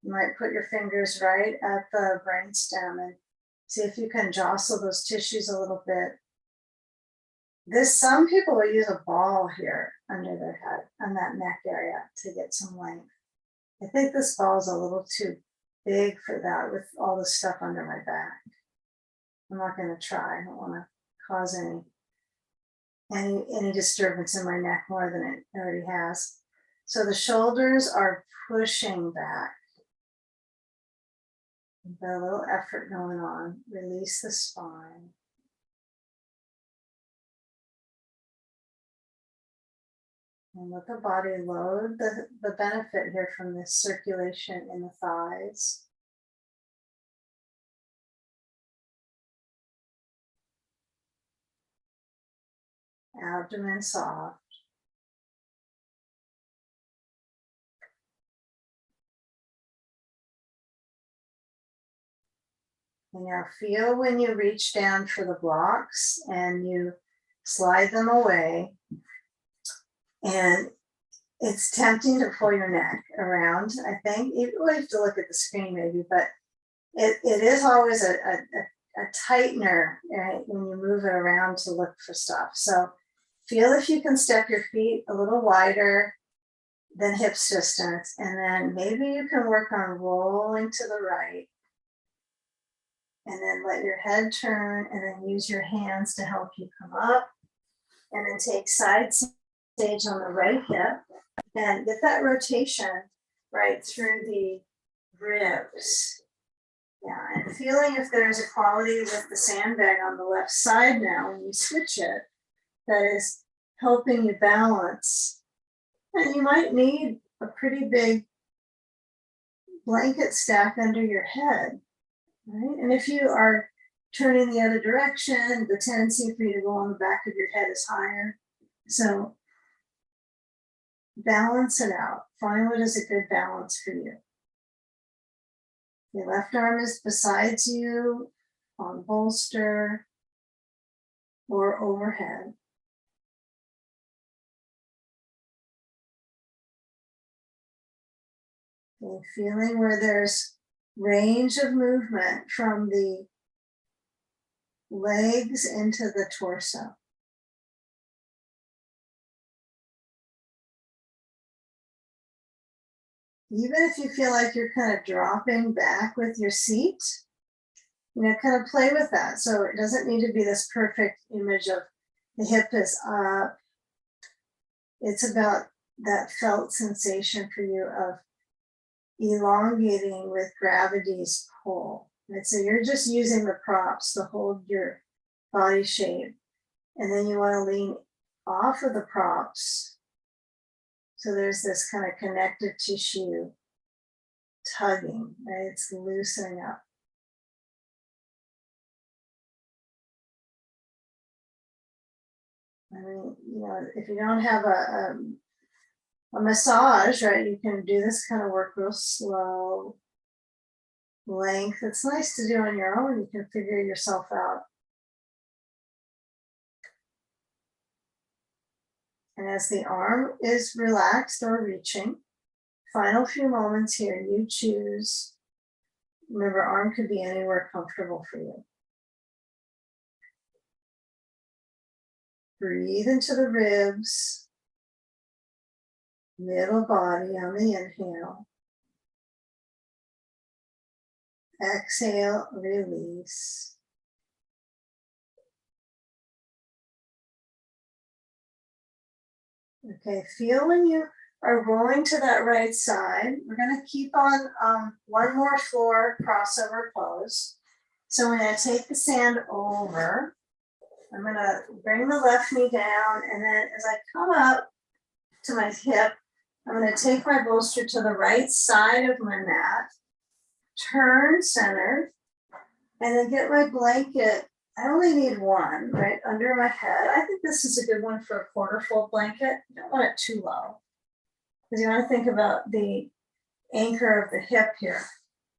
You might put your fingers right at the brainstem and see if you can jostle those tissues a little bit. Some people will use a ball here under their head on that neck area to get some length. I think this ball is a little too big for that with all the stuff under my back. I'm not going to try. I don't want to cause any disturbance in my neck more than it already has. So the shoulders are pushing back. You've got a little effort going on. Release the spine. And let the body load the benefit here from this circulation in the thighs. Abdomen soft. And now feel when you reach down for the blocks and you slide them away. And it's tempting to pull your neck around, I think. You have to look at the screen maybe, but it is always a tightener, right, when you move it around to look for stuff. So feel if you can step your feet a little wider than hips distance, and then maybe you can work on rolling to the right. And then let your head turn and then use your hands to help you come up. And then take side stage on the right hip and get that rotation right through the ribs. Yeah, and feeling if there's equality with the sandbag on the left side now when you switch it, that is helping you balance. And you might need a pretty big blanket stack under your head, right? And if you are turning the other direction, the tendency for you to go on the back of your head is higher. So balance it out. Find what is a good balance for you. Your left arm is beside you on bolster or overhead. Okay, feeling where there's range of movement from the legs into the torso. Even if you feel like you're kind of dropping back with your seat, you know, kind of play with that. So it doesn't need to be this perfect image of the hip is up. It's about that felt sensation for you of elongating with gravity's pull. Right? So you're just using the props to hold your body shape. And then you want to lean off of the props. So there's this kind of connective tissue tugging, right? It's loosening up. I mean, you know, if you don't have a massage, right, you can do this kind of work real slow. length. It's nice to do on your own. You can figure yourself out. And as the arm is relaxed or reaching, final few moments here, you choose. Remember, arm could be anywhere comfortable for you. Breathe into the ribs, middle body on the inhale. Exhale, release. Okay, feel when you are rolling to that right side. We're going to keep on one more floor crossover pose. So when I take the sand over, I'm going to bring the left knee down, and then as I come up to my hip, I'm going to take my bolster to the right side of my mat, turn center, and then get my blanket. I only need one right under my head. I think this is a good one for a quarter fold blanket. You don't want it too low because you want to think about the anchor of the hip here.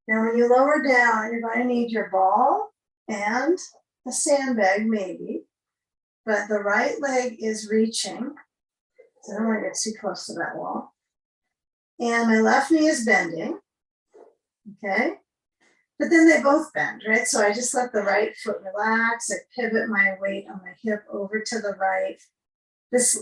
Now, when you lower down, you're going to need your ball and a sandbag maybe, but the right leg is reaching. So I don't want to get too close to that wall. And my left knee is bending, okay? But then they both bend, right? So I just let the right foot relax. I pivot my weight on my hip over to the right.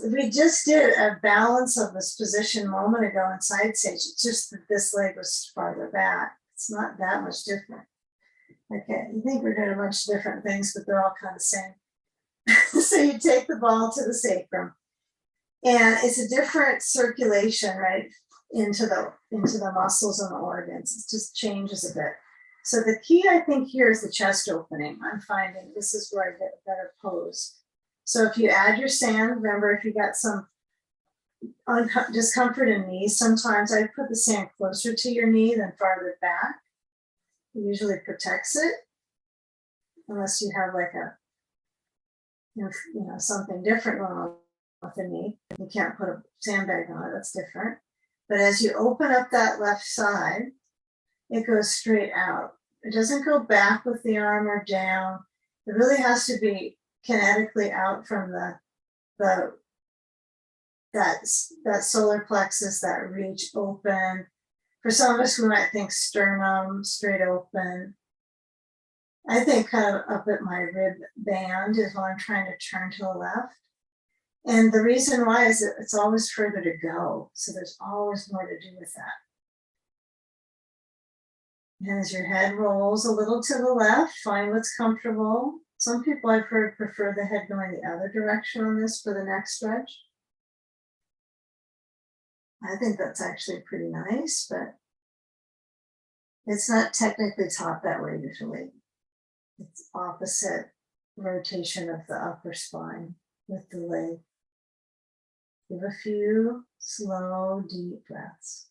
We just did a balance of this position a moment ago in side stage. It's just that this leg was farther back. It's not that much different. Okay, you think we're doing a bunch of different things, but they're all kind of the same. So you take the ball to the sacrum. And it's a different circulation, right, into the muscles and the organs. It just changes a bit. So the key, I think, here is the chest opening. I'm finding this is where I get a better pose. So if you add your sand, remember if you got some discomfort in knees, sometimes I put the sand closer to your knee than farther back. It usually protects it, unless you have like a, something different going on with the knee. You can't put a sandbag on it, that's different. But as you open up that left side, it goes straight out. It doesn't go back with the arm or down. It really has to be kinetically out from that solar plexus, that reach open. For some of us, we might think sternum straight open. I think kind of up at my rib band is when I'm trying to turn to the left. And the reason why is that it's always further to go. So there's always more to do with that. And as your head rolls a little to the left, find what's comfortable. Some people I've heard prefer the head going the other direction on this for the neck stretch. I think that's actually pretty nice, but it's not technically taught that way usually. It's opposite rotation of the upper spine with the leg. Give a few slow, deep breaths.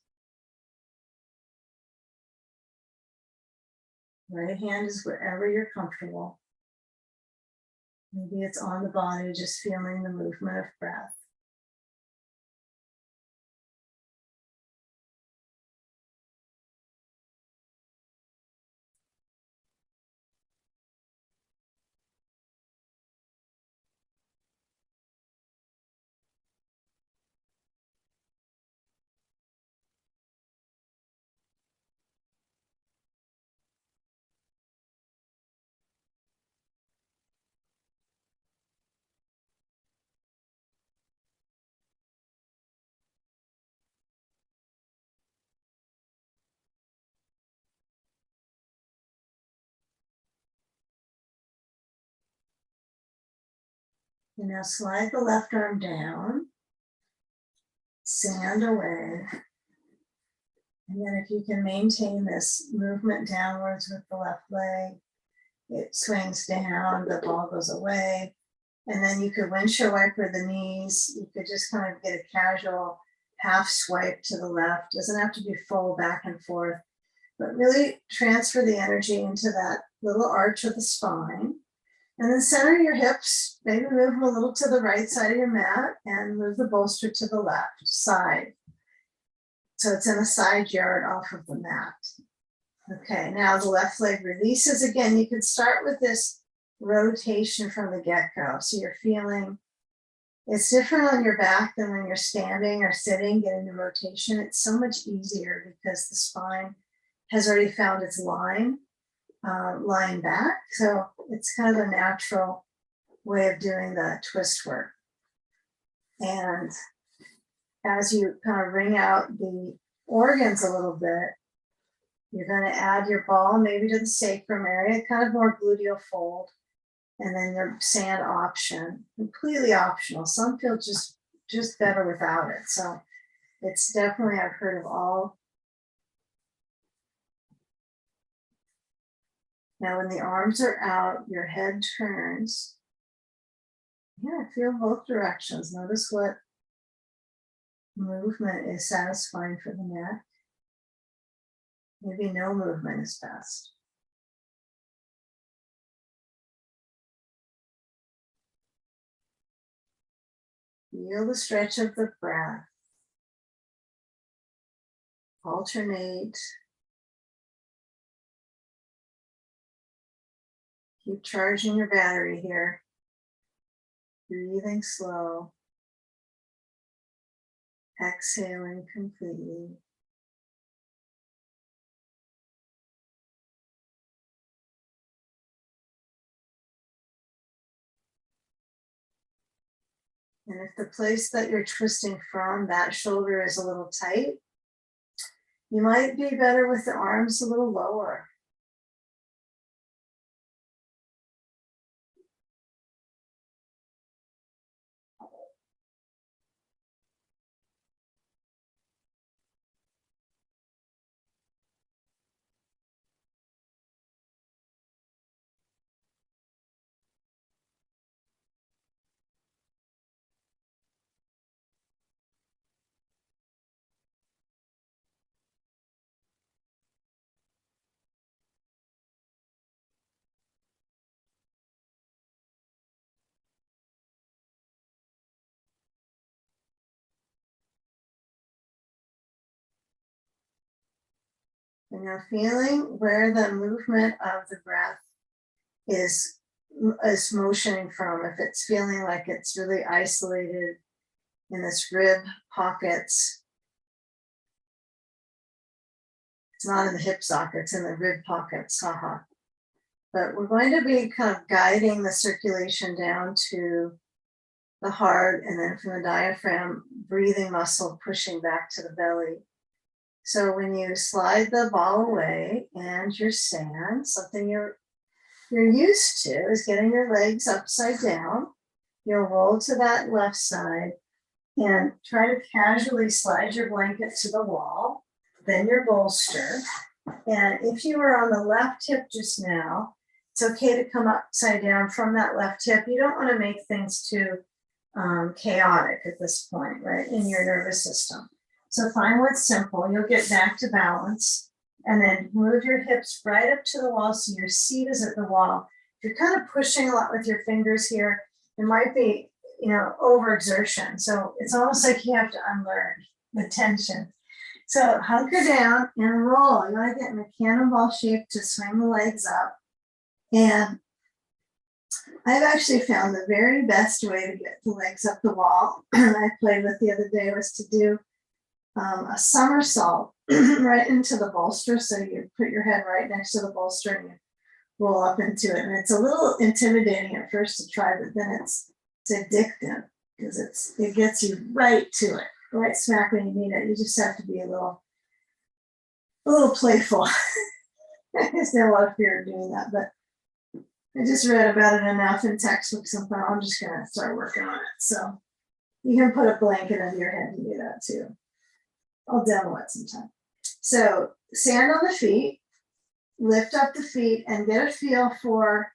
Right hand is wherever you're comfortable. Maybe it's on the body, just feeling the movement of breath. And now slide the left arm down, sand away. And then if you can maintain this movement downwards with the left leg, it swings down, the ball goes away. And then you could windshield wiper the knees. You could just kind of get a casual half swipe to the left. Doesn't have to be full back and forth, but really transfer the energy into that little arch of the spine. And then center your hips, maybe move them a little to the right side of your mat and move the bolster to the left side. So it's in a side yard off of the mat. Okay, now the left leg releases again. You can start with this rotation from the get-go. So you're feeling, it's different on your back than when you're standing or sitting, getting the rotation. It's so much easier because the spine has already found its line, lying back. So it's kind of a natural way of doing the twist work. And as you kind of wring out the organs a little bit, you're going to add your ball maybe to the sacrum area, kind of more gluteal fold, and then your sand option, completely optional. Some feel just better without it. So it's definitely, I've heard of all. Now when the arms are out, your head turns. Yeah, feel both directions. Notice what movement is satisfying for the neck. Maybe no movement is best. Feel the stretch of the breath. Alternate. Keep charging your battery here. Breathing slow. Exhaling completely. And if the place that you're twisting from, that shoulder is a little tight, you might be better with the arms a little lower. And you're feeling where the movement of the breath is motioning from. If it's feeling like it's really isolated in this rib pockets, it's not in the hip socket, it's in the rib pockets, haha. But we're going to be kind of guiding the circulation down to the heart, and then from the diaphragm, breathing muscle pushing back to the belly. So when you slide the ball away and your sand, something you're used to is getting your legs upside down. You'll roll to that left side and try to casually slide your blanket to the wall, then your bolster. And if you were on the left hip just now, it's okay to come upside down from that left hip. You don't want to make things too chaotic at this point, right, in your nervous system. So find what's simple. You'll get back to balance, and then move your hips right up to the wall so your seat is at the wall. If you're kind of pushing a lot with your fingers here, it might be, overexertion. So it's almost like you have to unlearn the tension. So hunker down and roll. You want to get in a cannonball shape to swing the legs up. And I've actually found the very best way to get the legs up the wall, I played with the other day, was to do a somersault right into the bolster. So you put your head right next to the bolster and you roll up into it. And it's a little intimidating at first to try, but then it's addictive because it gets you right to it, right smack when you need it. You just have to be a little playful. There's not a lot of fear of doing that, but I just read about it enough in textbooks and thought I'm just gonna start working on it. So you can put a blanket under your head and do that too. I'll demo it sometime. So sand on the feet, lift up the feet and get a feel for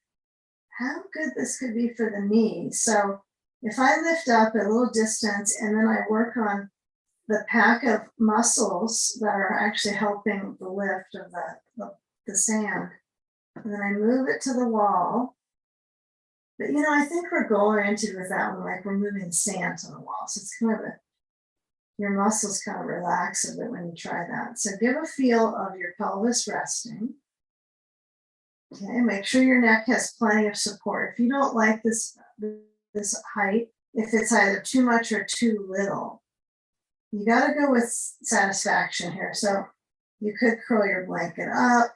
how good this could be for the knees. So if I lift up a little distance and then I work on the pack of muscles that are actually helping the lift of the sand, and then I move it to the wall. But I think we're goal oriented with that one, like we're moving sand to the wall. So it's kind of your muscles kind of relax a bit when you try that. So give a feel of your pelvis resting. Okay, make sure your neck has plenty of support. If you don't like this height, if it's either too much or too little, you got to go with satisfaction here. So you could curl your blanket up.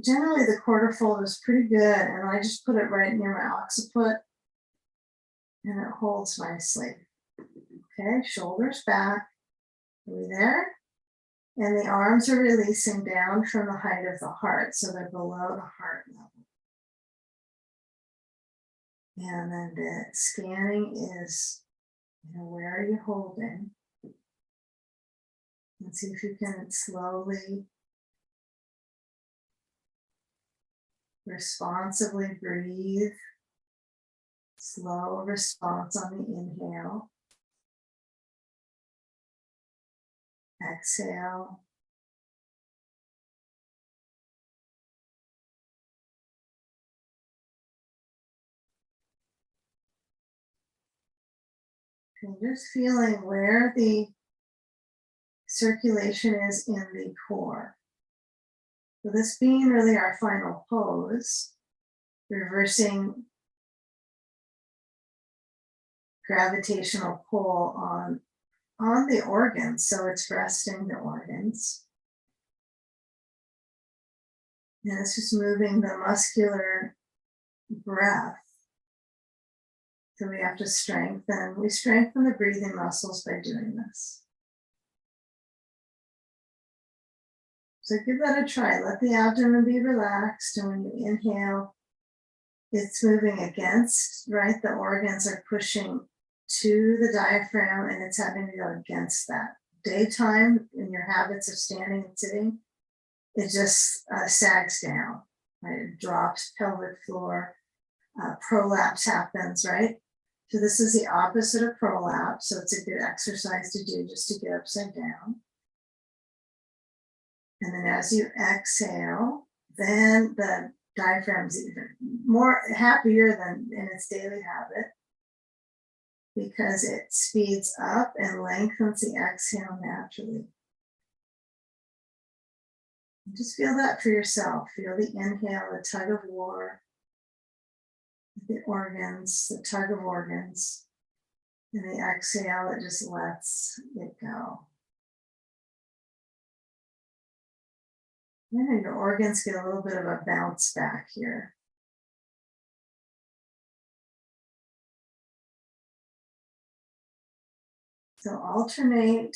Generally, the quarter fold is pretty good, and I just put it right near my occiput, and it holds nicely. Okay, shoulders back. Are we there? And the arms are releasing down from the height of the heart, so they're below the heart level. And then the scanning is, where are you holding? And see if you can slowly, responsibly breathe. Slow response on the inhale. Exhale. And just feeling where the circulation is in the core. So this being really our final pose, reversing gravitational pull on the organs, so it's resting the organs. And it's just moving the muscular breath. So we have to strengthen the breathing muscles by doing this. So give that a try. Let the abdomen be relaxed, and when you inhale, it's moving against, right? The organs are pushing to the diaphragm, and it's having to go against that. Daytime, in your habits of standing and sitting, it just sags down, right? It drops pelvic floor, prolapse happens, right? So this is the opposite of prolapse, so it's a good exercise to do just to get upside down. And then as you exhale, then the diaphragm's even more happier than in its daily habit, because it speeds up and lengthens the exhale naturally. Just feel that for yourself. Feel the inhale, the tug of war, the organs, the tug of organs, and the exhale, it just lets it go. Yeah, your organs get a little bit of a bounce back here. So alternate.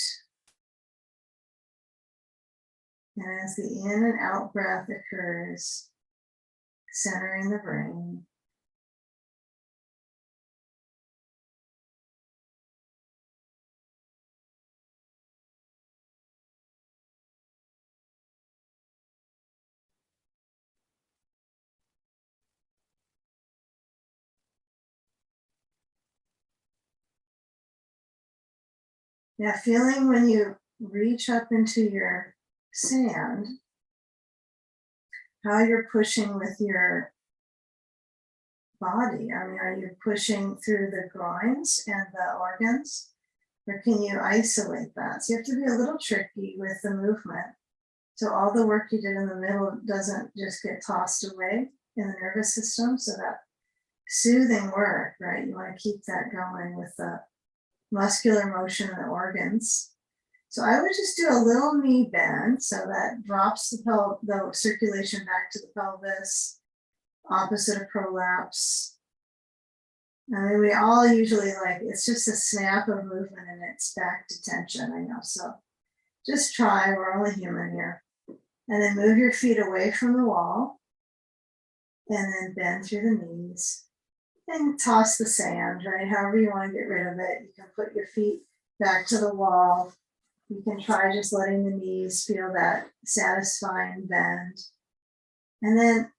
And as the in and out breath occurs, centering the brain. Now, feeling when you reach up into your sand, how you're pushing with your body. I mean, are you pushing through the groins and the organs, or can you isolate that? So you have to be a little tricky with the movement. So all the work you did in the middle doesn't just get tossed away in the nervous system. So that soothing work, right? You want to keep that going with the muscular motion of the organs. So I would just do a little knee bend, so that drops the circulation back to the pelvis, opposite of prolapse. I mean, we all usually it's just a snap of movement and it's back to tension, I know. So just try, we're only human here. And then move your feet away from the wall, and then bend through the knees. And toss the sand, right? However you want to get rid of it. You can put your feet back to the wall. You can try just letting the knees feel that satisfying bend. And then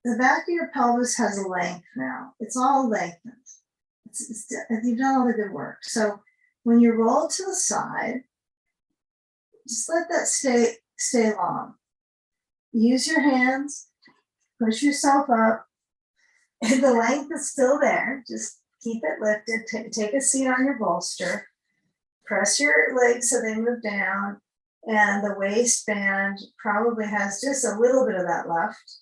the back of your pelvis has a length now. It's all lengthened. You've done all the good work. So when you roll to the side, just let that stay long. Use your hands, push yourself up. The length is still there. Just keep it lifted. Take a seat on your bolster. press your legs so they move down, and the waistband probably has just a little bit of that left.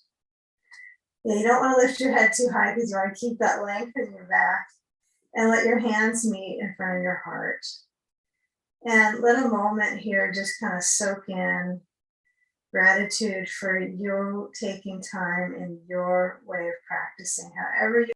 Yeah, you don't want to lift your head too high because you want to keep that length in your back, and let your hands meet in front of your heart. And let a moment here just kind of soak in gratitude for you taking time in your way of practicing, however you